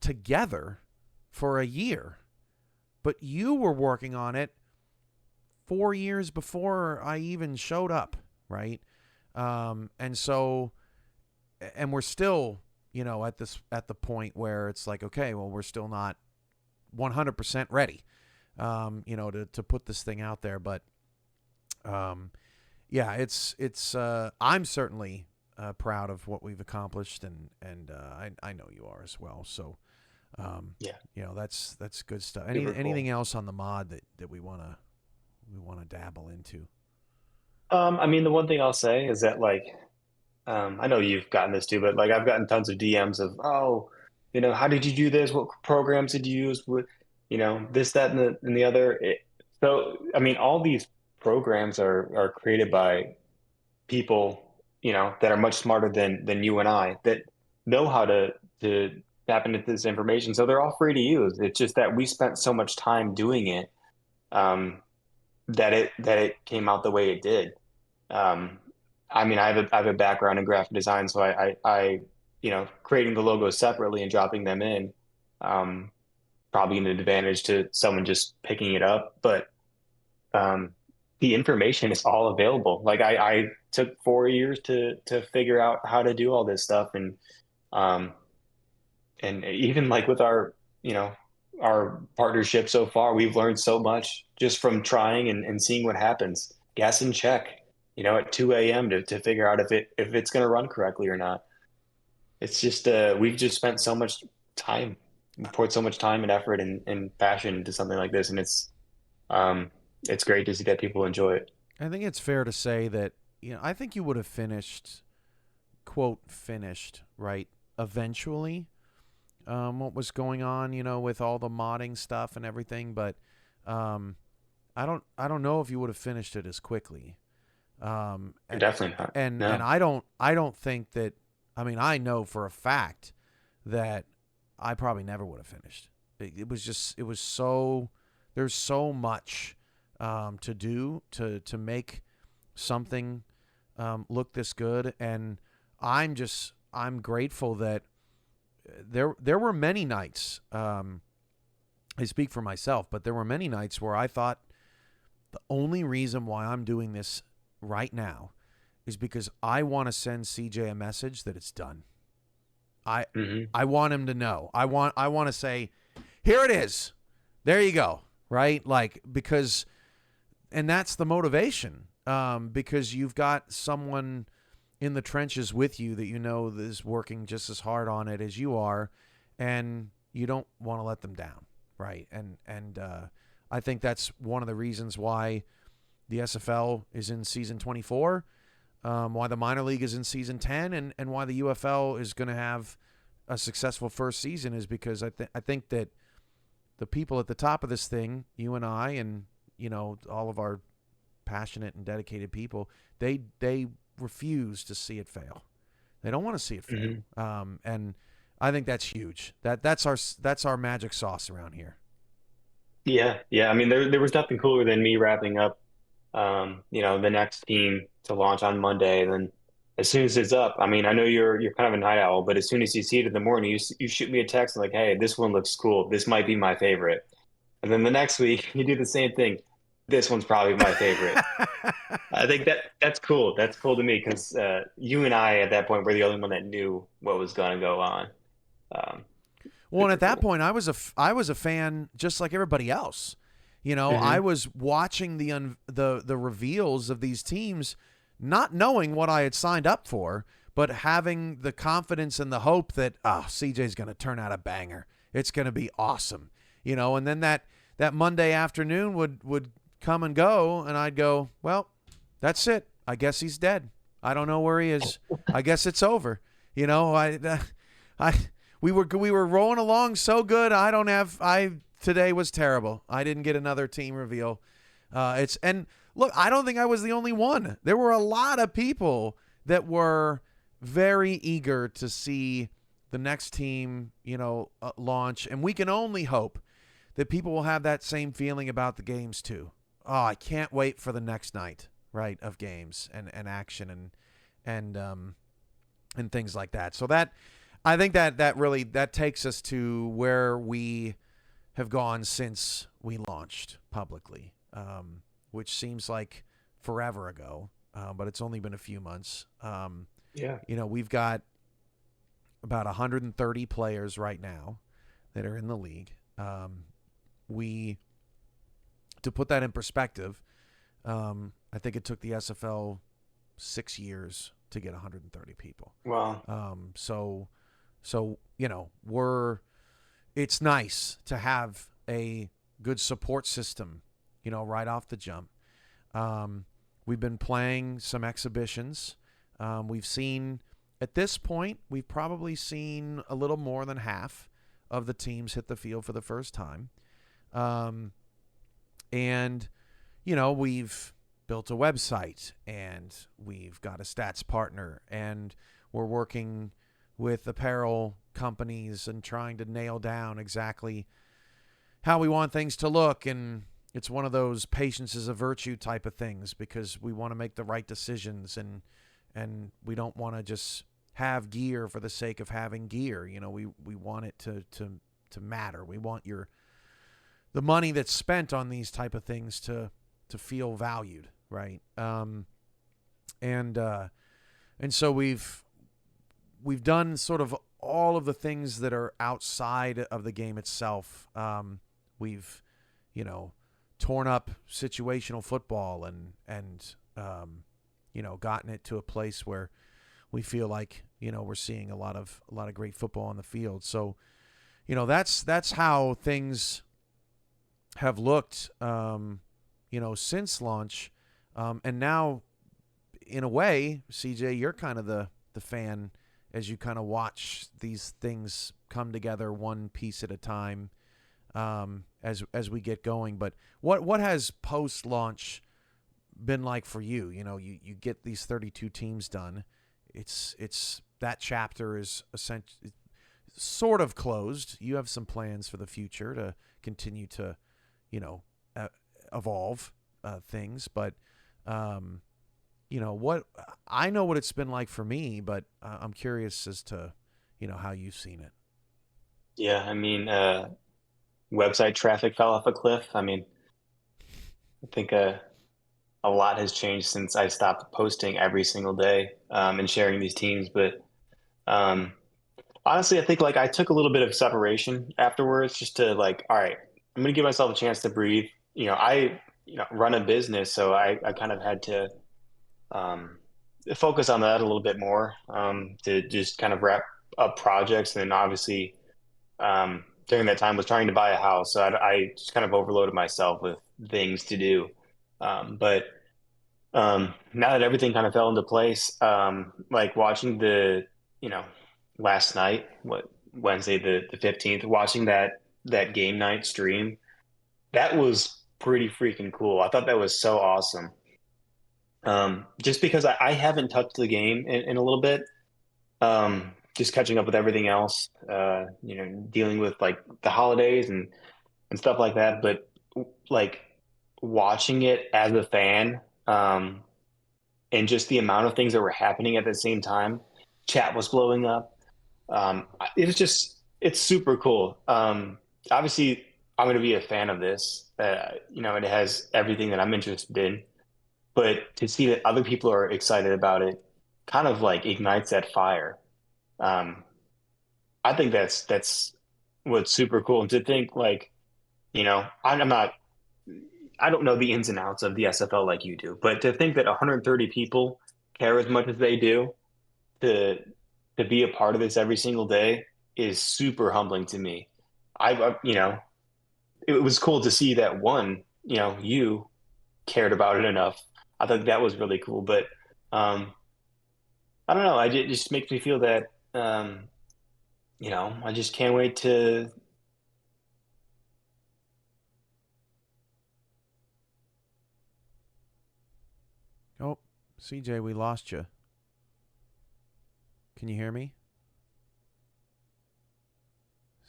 together for a year, but you were working on it 4 years before I even showed up, right? And so, and we're still, at the point where it's like, okay, well, we're still not 100% ready, to put this thing out there. But, yeah, it's I'm certainly proud of what we've accomplished, and I know you are as well. So, Yeah, that's good stuff. super cool. Anything else on the mod that we want to dabble into? I mean, the one thing I'll say is that like, I know you've gotten this too, but like I've gotten tons of DMs of, oh, how did you do this? What programs did you use? What, this, that, and the other. So, I mean, all these programs are created by people, that are much smarter than you and I, that know how to tap into this information. So they're all free to use. It's just that we spent so much time doing it, that it came out the way it did. Um, I mean, I have a background in graphic design, so I creating the logos separately and dropping them in, um, probably an advantage to someone just picking it up. But um, the information is all available. Like I took 4 years to figure out how to do all this stuff, um, and even like with our partnership so far, we've learned so much just from trying and seeing what happens. Gas and check, at 2 a.m. to figure out if it's going to run correctly or not. It's just we've just spent so much time, we poured so much time and effort and passion into something like this, and it's great to see that people enjoy it. I think it's fair to say that, I think you would have finished, quote, finished, right, eventually, what was going on, with all the modding stuff and everything, but I don't know if you would have finished it as quickly. Definitely not. And No. I don't think that I mean, I know for a fact that I probably never would have finished. It was so, there's so much to do to make something look this good, and I'm grateful that there were many nights. I speak for myself, but there were many nights where I thought the only reason why I'm doing this right now is because I want to send CJ a message that it's done. I Hmm. I want him to know. I want to say, here it is. There you go. Right? Like, because, and that's the motivation. Because you've got someone in the trenches with you that you know is working just as hard on it as you are, and you don't want to let them down. Right? And I think that's one of the reasons why the SFL is in season 24, why the minor league is in season 10, and why the UFL is going to have a successful first season, is because I think that the people at the top of this thing, you and I, and all of our passionate and dedicated people, they refuse to see it fail. They don't want to see it fail, and I think that's huge. That's our magic sauce around here. Yeah, yeah. I mean, there was nothing cooler than me wrapping up, the next team to launch on Monday. And then as soon as it's up, I mean, I know you're kind of a night owl, but as soon as you see it in the morning, you shoot me a text like, "Hey, this one looks cool. This might be my favorite." And then the next week, you do the same thing. This one's probably my favorite. I think that's cool. That's cool to me because you and I at that point were the only one that knew what was going to go on. Um, Well, and Super at that cool. point, I was a fan just like everybody else. I Hmm. was watching the reveals of these teams, not knowing what I had signed up for, but having the confidence and the hope that CJ's going to turn out a banger. It's going to be awesome. And then that Monday afternoon would come and go, and I'd go, well, that's it. I guess he's dead. I don't know where he is. I guess it's over. I we were rolling along so good. Today was terrible. I didn't get another team reveal. And look, I don't think I was the only one. There were a lot of people that were very eager to see the next team, launch, and we can only hope that people will have that same feeling about the games too. Oh, I can't wait for the next night, right, of games and action and things like that. So that, I think that really that takes us to where we have gone since we launched publicly, which seems like forever ago, but it's only been a few months. Yeah. We've got about 130 players right now that are in the league. We, to put that in perspective, I think it took the SFL 6 years to get 130 people. Well, So it's nice to have a good support system, right off the jump. We've been playing some exhibitions. We've seen, at this point, we've probably seen a little more than half of the teams hit the field for the first time. And, we've built a website, and we've got a stats partner, and we're working with apparel companies and trying to nail down exactly how we want things to look. And it's one of those patience is a virtue type of things, because we want to make the right decisions, and we don't want to just have gear for the sake of having gear. We want it to matter. We want the money that's spent on these type of things to feel valued, right? And so we've done sort of all of the things that are outside of the game itself. We've, torn up situational football and gotten it to a place where we feel like, we're seeing a lot of great football on the field. So, that's how things have looked, since launch. And now, in a way, CJ, you're kind of the fan as you kind of watch these things come together one piece at a time, as we get going. But what has post launch been like for you? You get these 32 teams done. It's that chapter is essentially sort of closed. You have some plans for the future to continue to, evolve things, but what I know what it's been like for me, but I'm curious as to how you've seen it. Yeah, I mean, website traffic fell off a cliff. I mean, I think a lot has changed since I stopped posting every single day and sharing these teams. But um, honestly, I think like I took a little bit of separation afterwards just to like, all right, I'm gonna give myself a chance to breathe. I run a business, so I kind of had to um, focus on that a little bit more to just kind of wrap up projects. And then obviously during that time was trying to buy a house, so I just kind of overloaded myself with things to do. But now that everything kind of fell into place, like watching you know, last night, what Wednesday the 15th, watching that game night stream, that was pretty freaking cool. I thought that was so awesome. Just because I haven't touched the game in a little bit, just catching up with everything else, dealing with like the holidays and stuff like that. But like watching it as a fan, and just the amount of things that were happening at the same time, chat was blowing up. It was just, it's super cool. Obviously, I'm going to be a fan of this. It has everything that I'm interested in. But to see that other people are excited about it kind of like ignites that fire. Um, I think that's what's super cool. And to think like, I'm not, I don't know the ins and outs of the SFL like you do, but to think that 130 people care as much as they do to to be a part of this every single day is super humbling to me. It was cool to see that you cared about it enough. I thought that was really cool, but um, I don't know. It just makes me feel that I just can't wait to. Oh, CJ, we lost you. Can you hear me?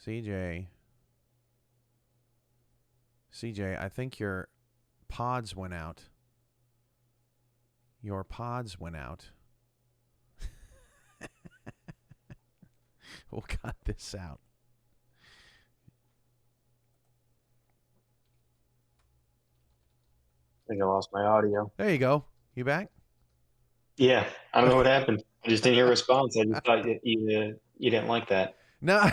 CJ. CJ, I think your pods went out. Your pods went out. We'll cut this out. I think I lost my audio. There you go. You back? Yeah, I don't know what happened. I just didn't hear a response. I just thought that you didn't like that. No.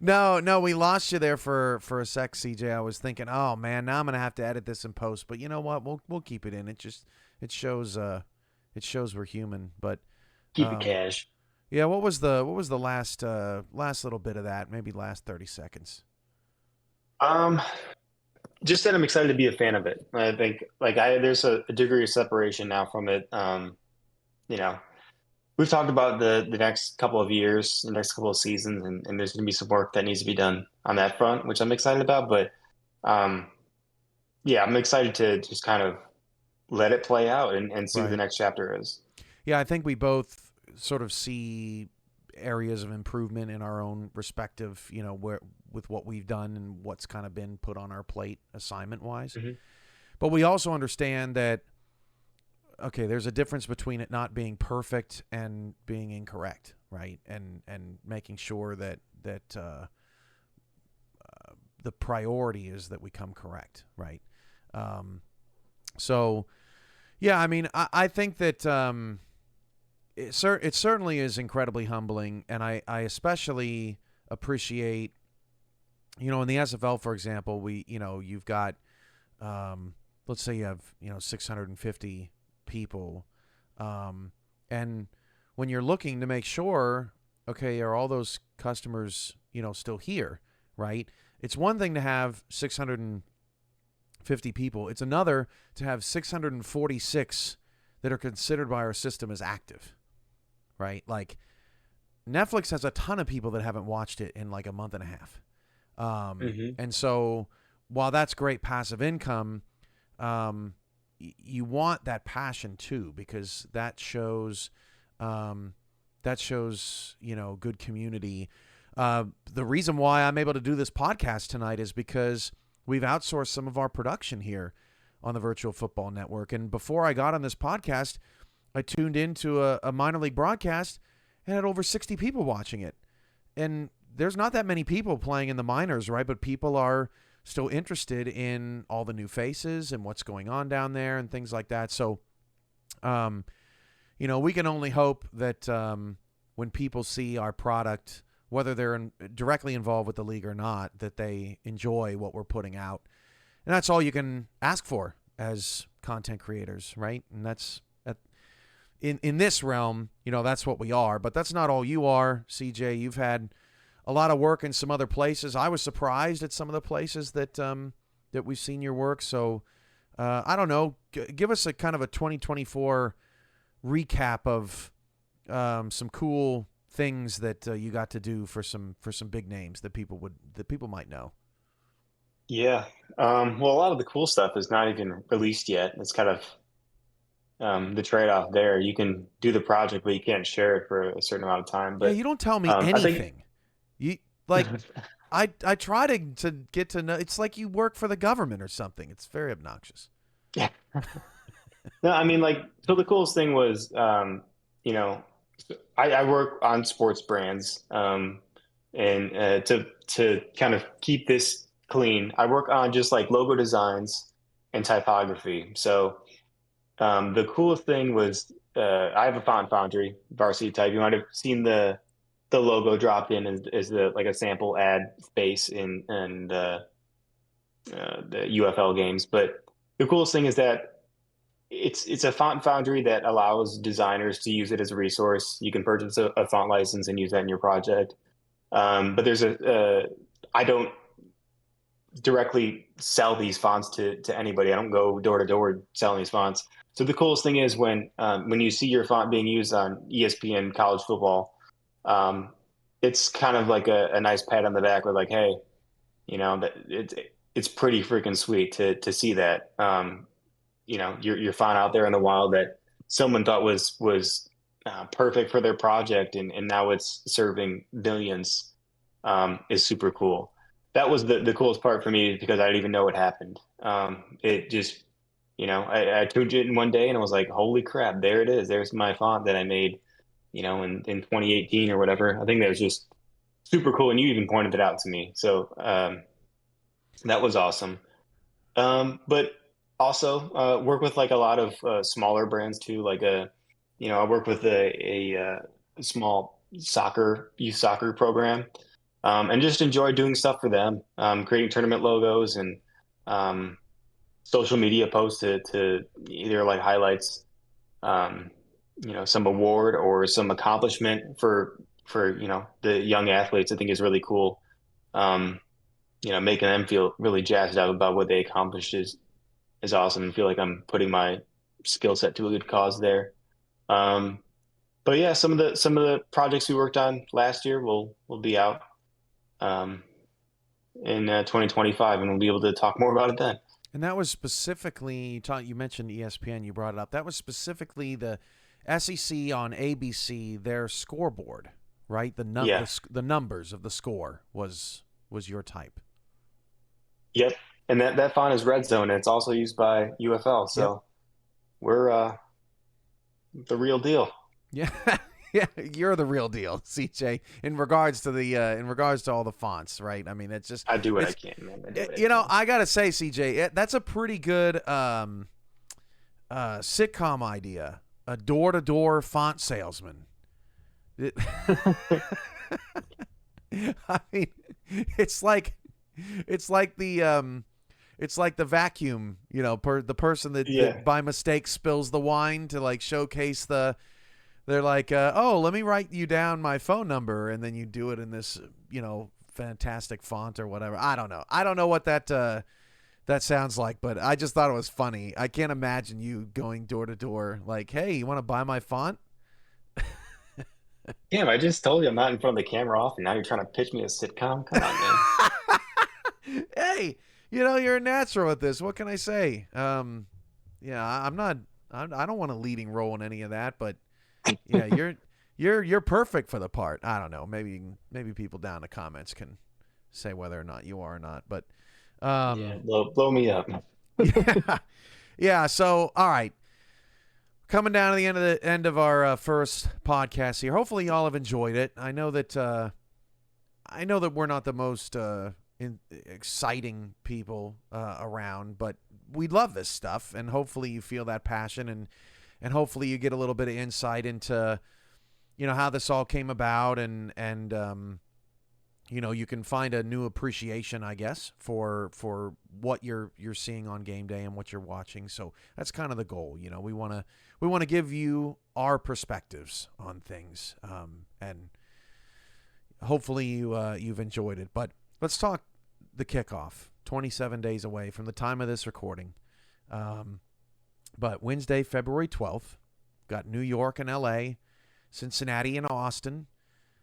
No, we lost you there for a sec, CJ. I was thinking, oh man, now I'm gonna have to edit this in post. But you know what? We'll keep it in. It shows we're human. But Keep it cash. yeah, what was the last little bit of that? Maybe last 30 seconds. Um, just that I'm excited to be a fan of it. I think like there's a degree of separation now from it. You know, we've talked about the next couple of years, the next couple of seasons, and there's going to be some work that needs to be done on that front, which I'm excited about. But um, yeah, I'm excited to just kind of let it play out and see what the Right. next chapter is. Yeah, I think we both sort of see areas of improvement in our own respective, where with what we've done and what's kind of been put on our plate assignment wise. Hmm. But we also understand that okay, there's a difference between it not being perfect and being incorrect, right? And making sure that the priority is that we come correct, right? Um, so yeah, I mean, I think that it certainly is incredibly humbling, and I especially appreciate, in the SFL, for example, you've got, let's say you have, 650 people, and when you're looking to make sure, okay, are all those customers, still here, right? It's one thing to have 650 people. It's another to have 646 that are considered by our system as active, right? Like Netflix has a ton of people that haven't watched it in like a month and a half. Hmm. And so while that's great passive income, you want that passion too, because that shows that shows, good community. The reason why I'm able to do this podcast tonight is because we've outsourced some of our production here on the Virtual Football Network. And before I got on this podcast, I tuned into a minor league broadcast and had over 60 people watching it. And there's not that many people playing in the minors, right? But people are still interested in all the new faces and what's going on down there and things like that. So, we can only hope that when people see our product, whether they're directly involved with the league or not, that they enjoy what we're putting out. And that's all you can ask for as content creators, right? And that's in this realm, that's what we are. But that's not all you are, CJ. You've had a lot of work in some other places. I was surprised at some of the places that we've seen your work. So I don't know. Give us a kind of a 2024 recap of some cool things that you got to do for some big names that people might know. Yeah. Well, a lot of the cool stuff is not even released yet. It's kind of the trade-off there. You can do the project, but you can't share it for a certain amount of time. But you don't tell me anything. You like, I try to get to know. It's like you work for the government or something. It's very obnoxious. Yeah. No, I mean, so the coolest thing was, I work on sports brands, and to kind of keep this clean, I work on just like logo designs and typography. So the coolest thing was I have a font foundry, Varsity Type. You might have seen the logo dropped in as like a sample ad space in the UFL games. But the coolest thing is that it's a font foundry that allows designers to use it as a resource. You can purchase a font license and use that in your project. But there's I don't directly sell these fonts to anybody. I don't go door to door selling these fonts. So the coolest thing is when you see your font being used on ESPN college football, it's kind of like a nice pat on the back with like, hey, that it's pretty freaking sweet to see that. Your font out there in the wild that someone thought was perfect for their project, and now it's serving billions, is super cool. That was the coolest part for me because I didn't even know it happened. It just, I tuned it in one day and I was like, holy crap, there it is. There's my font that I made, in 2018 or whatever. I think that was just super cool. And you even pointed it out to me. So that was awesome. But also work with like a lot of smaller brands too. Like I work with a small youth soccer program, and just enjoy doing stuff for them, creating tournament logos and social media posts to either like highlights, some award or some accomplishment for the young athletes. I think is really cool. Making them feel really jazzed up about what they accomplished is awesome, and feel like I'm putting my skill set to a good cause there. But yeah, some of the projects we worked on last year will be out in 2025, and we'll be able to talk more about it then. And that was specifically, you mentioned ESPN, you brought it up. That was specifically the SEC on ABC, their scoreboard, right? The numbers of the score was your type. Yep. And that font is Red Zone, and it's also used by UFL. So yep. We're the real deal. Yeah. Yeah, you're the real deal, CJ. In regards to all the fonts, right? I mean, it's just I do what I can, man. I gotta say, CJ, that's a pretty good sitcom idea. A door-to-door font salesman. I mean, it's like the vacuum, the person that by mistake spills the wine to like showcase the. They're like, let me write you down my phone number, and then you do it in this, fantastic font or whatever. I don't know. I don't know what that sounds like, but I just thought it was funny. I can't imagine you going door to door like, hey, you want to buy my font? Damn, I just told you I'm not in front of the camera often. Now you're trying to pitch me a sitcom? Come on, man. Hey, you're a natural at this. What can I say? I'm not. I don't want a leading role in any of that, but. Yeah, you're perfect for the part. I don't know. Maybe people down in the comments can say whether or not you are or not. But Yeah, blow me up. yeah, yeah. So all right, coming down to the end of our first podcast here. Hopefully, y'all have enjoyed it. I know that we're not the most exciting people around, but we love this stuff, and hopefully you feel that passion, and hopefully you get a little bit of insight into how this all came about, and you can find a new appreciation, I guess, for what you're seeing on game day and what you're watching. So that's kind of the goal. We want to give you our perspectives on things, and hopefully you've enjoyed it. But let's talk the kickoff. 27 days away from the time of this recording. But Wednesday, February 12th, got New York and LA, Cincinnati and Austin,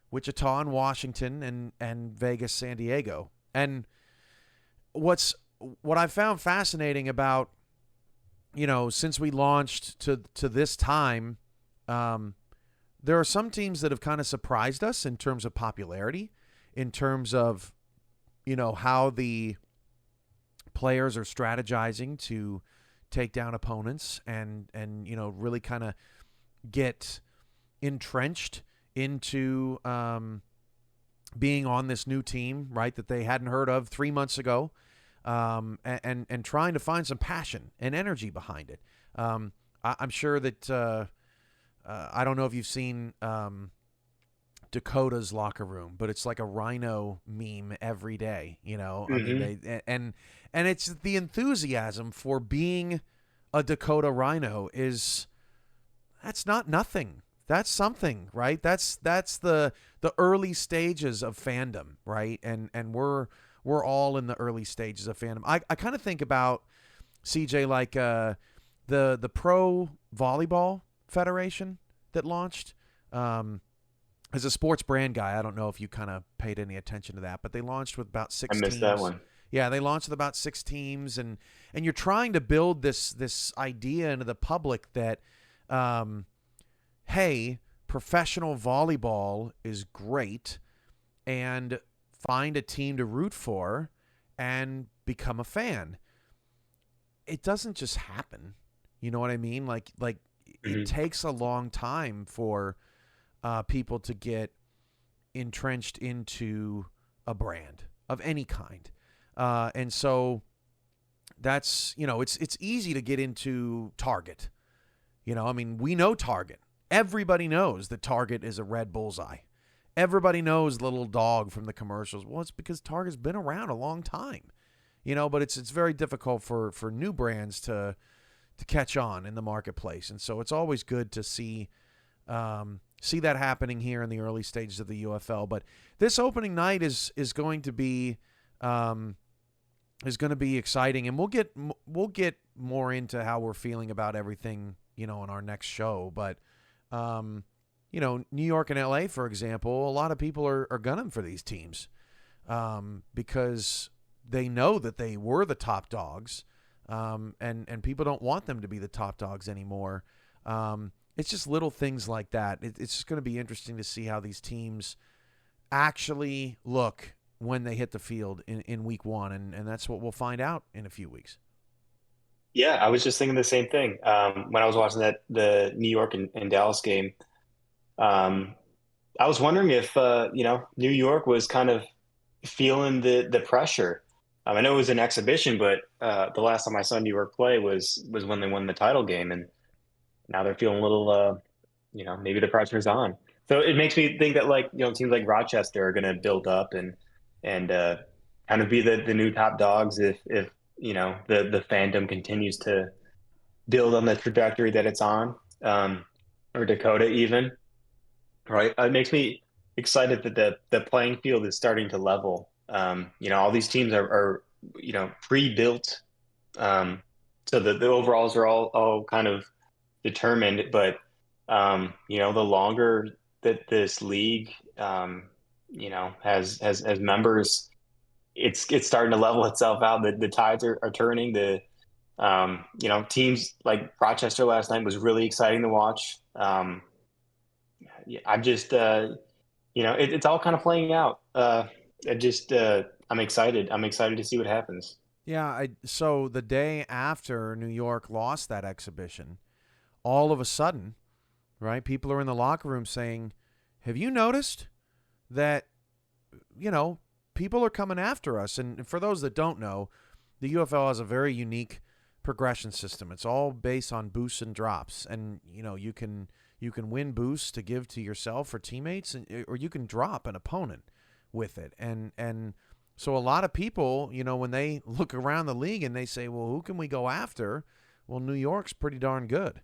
Wichita and Washington, and Vegas, San Diego. And what I found fascinating about, since we launched to this time, there are some teams that have kind of surprised us in terms of popularity, in terms of, how the players are strategizing to take down opponents and really kind of get entrenched into being on this new team, right, that they hadn't heard of 3 months ago, and trying to find some passion and energy behind it. I'm sure that I don't know if you've seen Dakota's locker room, but it's like a Rhino meme every day. I mean, and it's the enthusiasm for being a Dakota Rhino that's not nothing. That's something, right? That's the early stages of fandom, right? And we're all in the early stages of fandom. I kind of think about CJ like the Pro Volleyball Federation that launched. As a sports brand guy, I don't know if you kind of paid any attention to that, but they launched with about I 6 missed teams. that one. Yeah, they launched with about 6 teams, and you're trying to build this idea into the public that, hey, professional volleyball is great, and find a team to root for and become a fan. It doesn't just happen. You know what I mean? Like it Mhm. takes a long time for people to get entrenched into a brand of any kind. And so that's, it's easy to get into Target. I mean, we know Target. Everybody knows that Target is a red bullseye. Everybody knows the little dog from the commercials. Well, it's because Target's been around a long time. But it's very difficult for new brands to catch on in the marketplace. And so it's always good to see that happening here in the early stages of the UFL. But this opening night is going to be exciting, and we'll get more into how we're feeling about everything, in our next show. But New York and LA, for example, a lot of people are gunning for these teams because they know that they were the top dogs, and people don't want them to be the top dogs anymore. It's just little things like that. It's just going to be interesting to see how these teams actually look when they hit the field in week one. And that's what we'll find out in a few weeks. Yeah, I was just thinking the same thing. When I was watching the New York and Dallas game, um, I was wondering if New York was kind of feeling the pressure. I know it was an exhibition, but the last time I saw New York play was when they won the title game, and now they're feeling a little, maybe the pressure's on. So it makes me think that teams like Rochester are going to build up and kind of be the new top dogs if the fandom continues to build on the trajectory that it's on, or Dakota even, right? It makes me excited that the playing field is starting to level. All these teams are pre-built, so the overalls are all kind of determined. But the longer that this league, has members, it's starting to level itself out. The tides are turning. Teams like Rochester last night was really exciting to watch. I'm just it's all kind of playing out. I'm excited. I'm excited to see what happens. Yeah, so the day after New York lost that exhibition, all of a sudden, right, people are in the locker room saying, "Have you noticed that, you know, people are coming after us?" And for those that don't know, the UFL has a very unique progression system. It's all based on boosts and drops, and you can win boosts to give to yourself or teammates, or you can drop an opponent with it. And so a lot of people, when they look around the league and they say, "Well, who can we go after?" Well, New York's pretty darn good,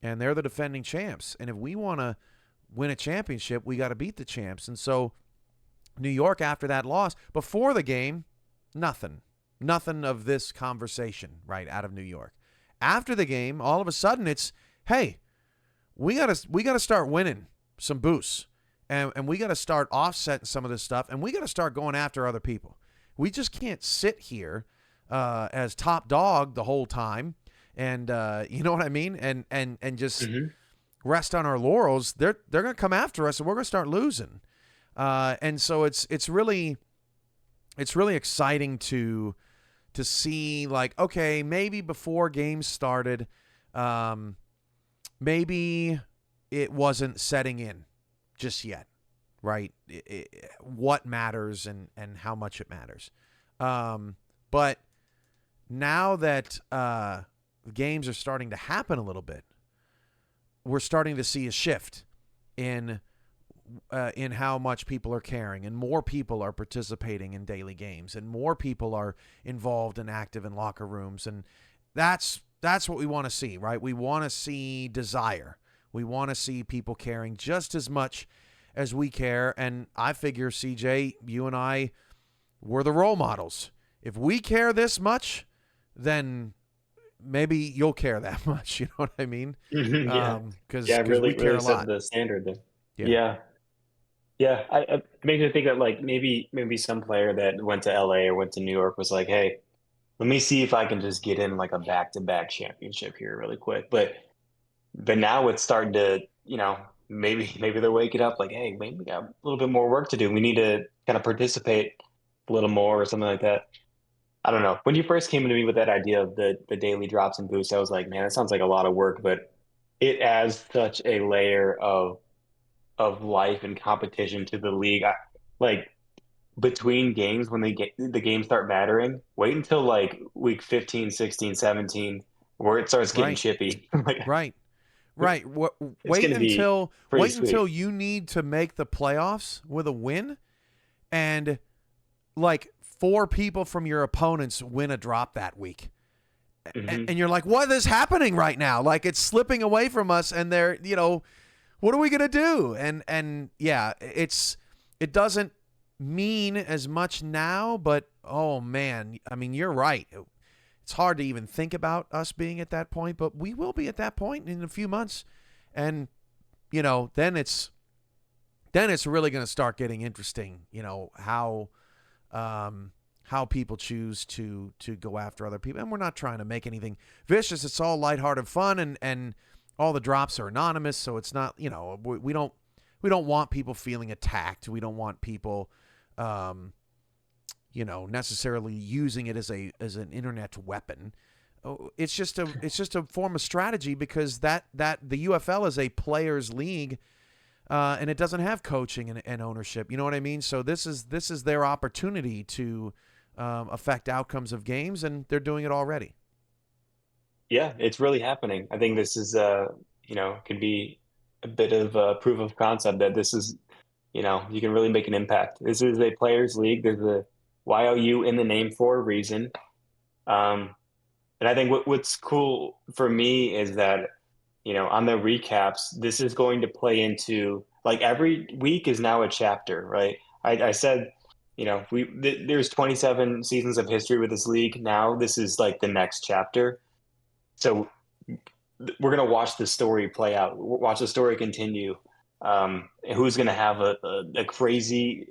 and they're the defending champs. And if we want to win a championship, we got to beat the champs. And so New York, after that loss, before the game, nothing of this conversation, right, out of New York. After the game, all of a sudden it's, hey, we gotta start winning some boosts, and we gotta start offsetting some of this stuff, and we gotta start going after other people. We just can't sit here as top dog the whole time, and you know what I mean, and just rest on our laurels. They're gonna come after us, and we're gonna start losing. And so it's really exciting to see, like, okay, maybe before games started, maybe it wasn't setting in just yet, right? What matters and how much it matters. But now that games are starting to happen a little bit, we're starting to see a shift in how much people are caring, and more people are participating in daily games, and more people are involved and active in locker rooms, and that's what we want to see, right? We want to see desire. We want to see people caring just as much as we care, and I figure, CJ, you and I, we're the role models. If we care this much, then maybe you'll care that much. You know what I mean? Yeah, Because yeah, we care really a set lot. the standard there. Yeah. Yeah, yeah. It makes me think that like maybe some player that went to LA or went to New York was like, hey, let me see if I can just get in like a back-to-back championship here really quick. But now it's starting to, maybe they're waking up like, hey, maybe we got a little bit more work to do. We need to kind of participate a little more or something like that. I don't know. When you first came to me with that idea of the daily drops and boosts, I was like, man, that sounds like a lot of work, but it adds such a layer of life and competition to the league. Like between games when the games start mattering, wait until like week 15, 16, 17, where it starts getting Right. chippy. Like Right. Right. it's Wait going to be until pretty sweet. you need to make the playoffs with a win, and like four people from your opponents win a drop that week. Hmm. And you're like, what is happening right now? Like, it's slipping away from us, and they're, what are we going to do? And yeah, it doesn't mean as much now, but oh man, I mean, you're right. It's hard to even think about us being at that point, but we will be at that point in a few months. And, then it's really going to start getting interesting, how people choose to go after other people. And we're not trying to make anything vicious. It's all lighthearted fun, and all the drops are anonymous, so it's not, we don't want people feeling attacked. We don't want people necessarily using it as an internet weapon. It's just a form of strategy, because that the UFL is a players league, and it doesn't have coaching and ownership. You know what I mean? So this is their opportunity to affect outcomes of games, and they're doing it already. Yeah, it's really happening. I think this is could be a bit of a proof of concept that this is, you can really make an impact. This is a players league. There's a YOU in the name for a reason. Um, and I think what's cool for me is that, on the recaps, this is going to play into, like, every week is now a chapter, right? I said, there's 27 seasons of history with this league. Now this is like the next chapter. So we're going to watch the story play out, watch the story continue. Who's going to have a crazy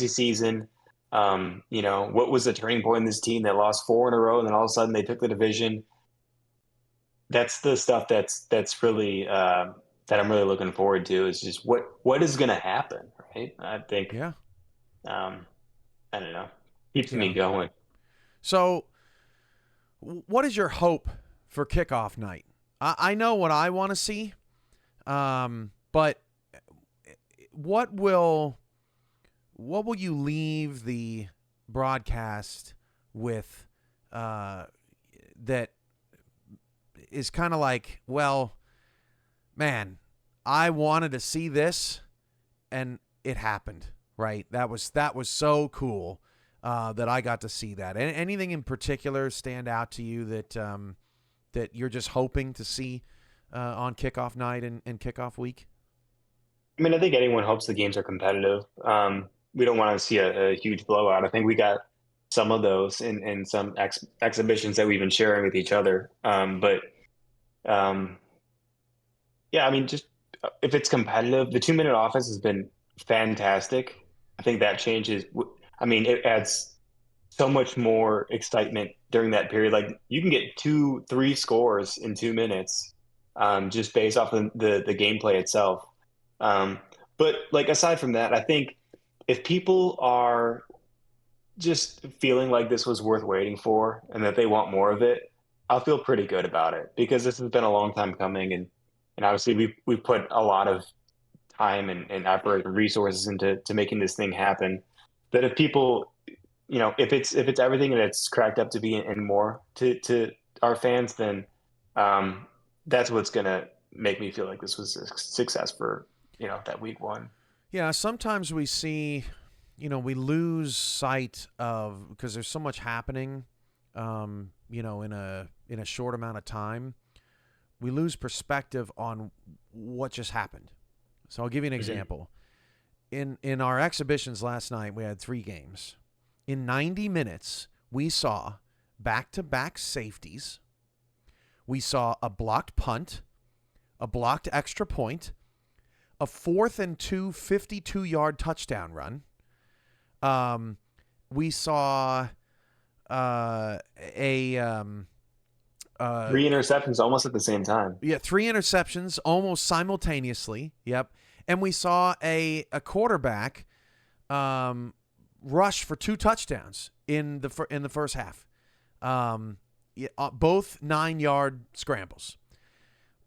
season? What was the turning point in this team that lost four in a row and then all of a sudden they took the division? That's the stuff that's really that I'm really looking forward to is just what is going to happen, right? I think Yeah. um, I don't know, keeps me Yeah. going. So, what is your hope for kickoff night? I know what I want to see, but what will you leave the broadcast with that is kind of like, well, man, I wanted to see this and it happened, right? That was so cool that I got to see that. Anything in particular stand out to you that that you're just hoping to see on kickoff night and kickoff week? I mean, I think anyone hopes the games are competitive. We don't want to see a huge blowout. I think we got some of those in some exhibitions that we've been sharing with each other. But um, yeah, I mean, just if it's competitive, the 2 minute offense has been fantastic. I think that changes. I mean, it adds so much more excitement during that period. Like you can get two, three scores in 2 minutes, just based off of the gameplay itself. Um, but like aside from that, I think if people are just feeling like this was worth waiting for and that they want more of it, I'll feel pretty good about it because this has been a long time coming, and obviously we've put a lot of time and effort and resources into making this thing happen. That if people, if it's everything that it's cracked up to be and more to our fans, then um, that's what's gonna make me feel like this was a success for that week one. Yeah, sometimes we see, we lose sight of because there's so much happening, in a short amount of time. We lose perspective on what just happened. So I'll give you an Mhm. example. In our exhibitions last night, we had 3 games. In 90 minutes, we saw back-to-back safeties. We saw a blocked punt, a blocked extra point, a 4th and 2 52-yard touchdown run. We saw a Three interceptions almost at the same time. 3 interceptions almost simultaneously. Yep. And we saw a quarterback rush for 2 touchdowns in the first half. Both 9-yard scrambles.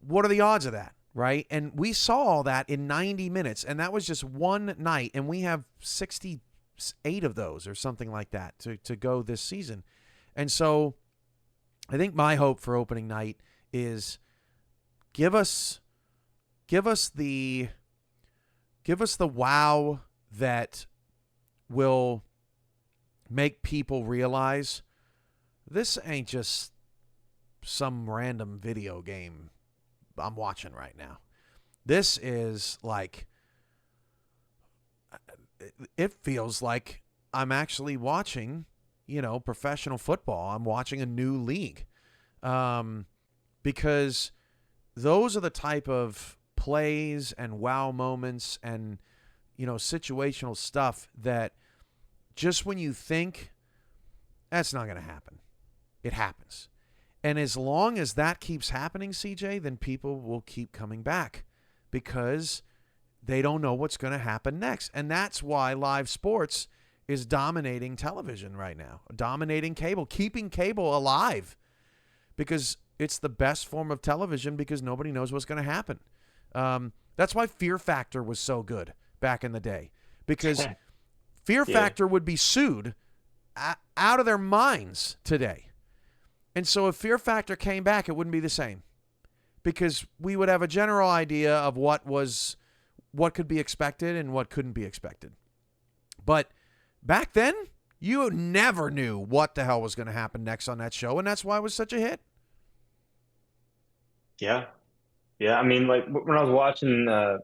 What are the odds of that, right? And we saw all that in 90 minutes, and that was just one night, and we have 68 of those or something like that to go this season. And so I think my hope for opening night is give us the wow that will make people realize this ain't just some random video game I'm watching right now. This is like, it feels like I'm actually watching, professional football. I'm watching a new league. Because those are the type of plays and wow moments and, situational stuff that just when you think that's not going to happen, it happens. And as long as that keeps happening, CJ, then people will keep coming back because they don't know what's going to happen next. And that's why live sports is dominating television right now, dominating cable, keeping cable alive because it's the best form of television because nobody knows what's going to happen. That's why Fear Factor was so good back in the day because Fear Yeah. Factor would be sued out of their minds today. And so if Fear Factor came back, it wouldn't be the same because we would have a general idea of what could be expected and what couldn't be expected. But back then, you never knew what the hell was going to happen next on that show, and that's why it was such a hit. Yeah. Yeah. I mean, like when I was watching, the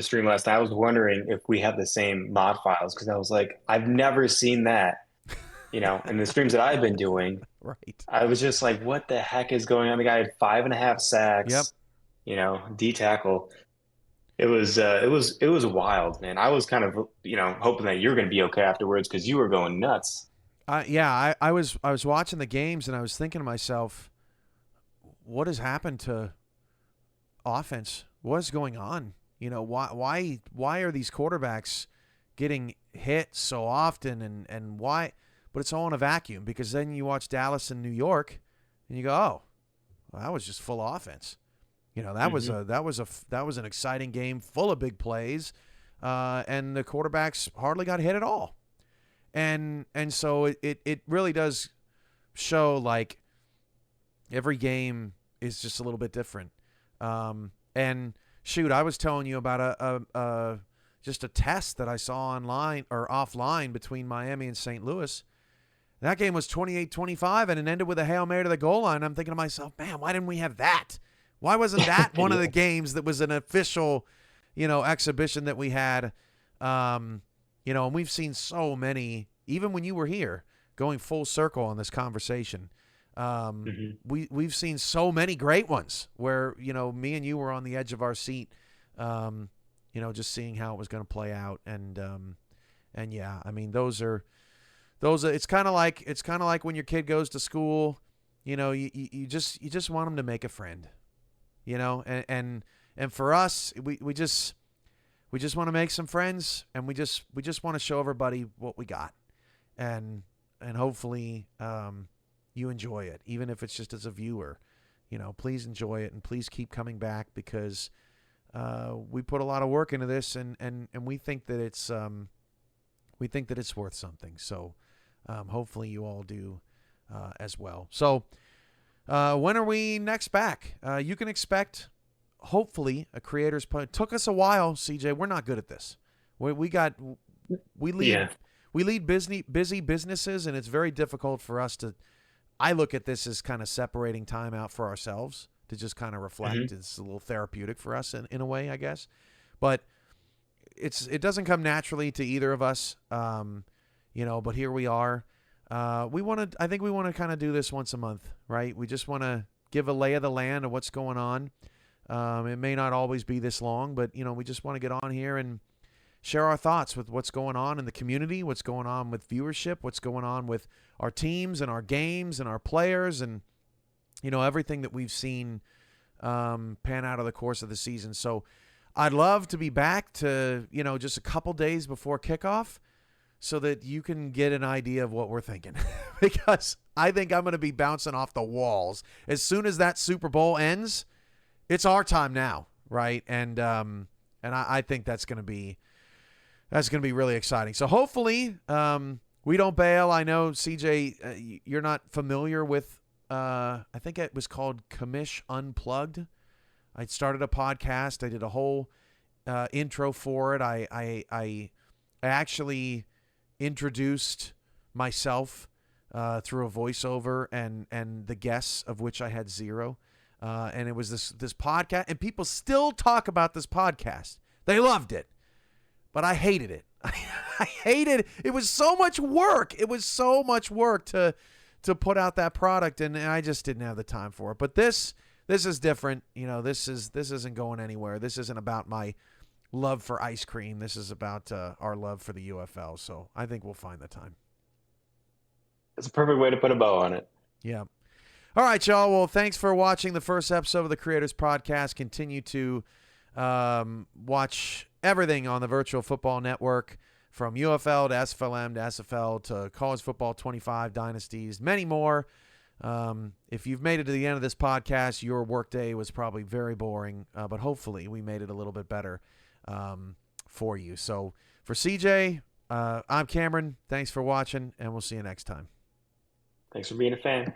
stream last night, I was wondering if we have the same mod files because I was like, I've never seen that, in the streams that I've been doing. Right. I was just like, what the heck is going on? The guy had 5.5 Yep. sacks, D tackle. It was wild, man. I was kind of, hoping that you're going to be okay afterwards because you were going nuts. Yeah, I was watching the games and I was thinking to myself, what has happened to offense? What's going on? Why are these quarterbacks getting hit so often, and why? But it's all in a vacuum, because then you watch Dallas and New York, and you go, oh, well, that was just full offense. That was an exciting game full of big plays, and the quarterbacks hardly got hit at all. And so it really does show, like, every game is just a little bit different. And shoot, I was telling you about just a test that I saw online or offline between Miami and St. Louis. That game was 28-25, and it ended with a Hail Mary to the goal line. I'm thinking to myself, man, why didn't we have that? Why wasn't that one of the games that was an official, exhibition that we had? And we've seen so many, even when you were here, going full circle on this conversation. We've seen so many great ones where, me and you were on the edge of our seat, just seeing how it was going to play out. And yeah, I mean, those are, it's kind of like when your kid goes to school, you just want them to make a friend, and for us, we just want to make some friends, and we just want to show everybody what we got, and hopefully, you enjoy it, even if it's just as a viewer. Please enjoy it, and please keep coming back, because we put a lot of work into this, and we think that it's worth something. So hopefully you all do as well. So when are we next back? You can expect, hopefully, a creators pod. It took us a while, CJ. We're not good at this. We lead busy businesses, and it's very difficult for us to. I look at this as kind of separating time out for ourselves to just kind of reflect. It's a little therapeutic for us in a way, I guess. But it doesn't come naturally to either of us, but here we are. I think we want to kind of do this once a month, right? We just want to give a lay of the land of what's going on. It may not always be this long, but, we just want to get on here and share our thoughts with what's going on in the community, what's going on with viewership, what's going on with our teams and our games and our players, and, everything that we've seen pan out of the course of the season. So I'd love to be back to, just a couple days before kickoff so that you can get an idea of what we're thinking, because I think I'm going to be bouncing off the walls. As soon as that Super Bowl ends, it's our time now, right? And I think that's going to be really exciting. So hopefully we don't bail. I know, CJ, you're not familiar with, I think it was called Commish Unplugged. I started a podcast. I did a whole intro for it. I actually introduced myself through a voiceover and the guests, of which I had zero. And it was this podcast, and people still talk about this podcast. They loved it. But I hated it. I hated it. It was so much work. It was so much work to put out that product, and I just didn't have the time for it. But this is different. This isn't going anywhere. This isn't about my love for ice cream. This is about our love for the UFL. So I think we'll find the time. That's a perfect way to put a bow on it. Yeah. All right, y'all. Well, thanks for watching the first episode of the Creators Podcast. Continue to watch everything on the Virtual Football Network, from UFL to SFLM to SFL to College Football 25 Dynasties, many more. If you've made it to the end of this podcast, your workday was probably very boring, but hopefully we made it a little bit better for you. So for CJ, I'm Cameron. Thanks for watching, and we'll see you next time. Thanks for being a fan.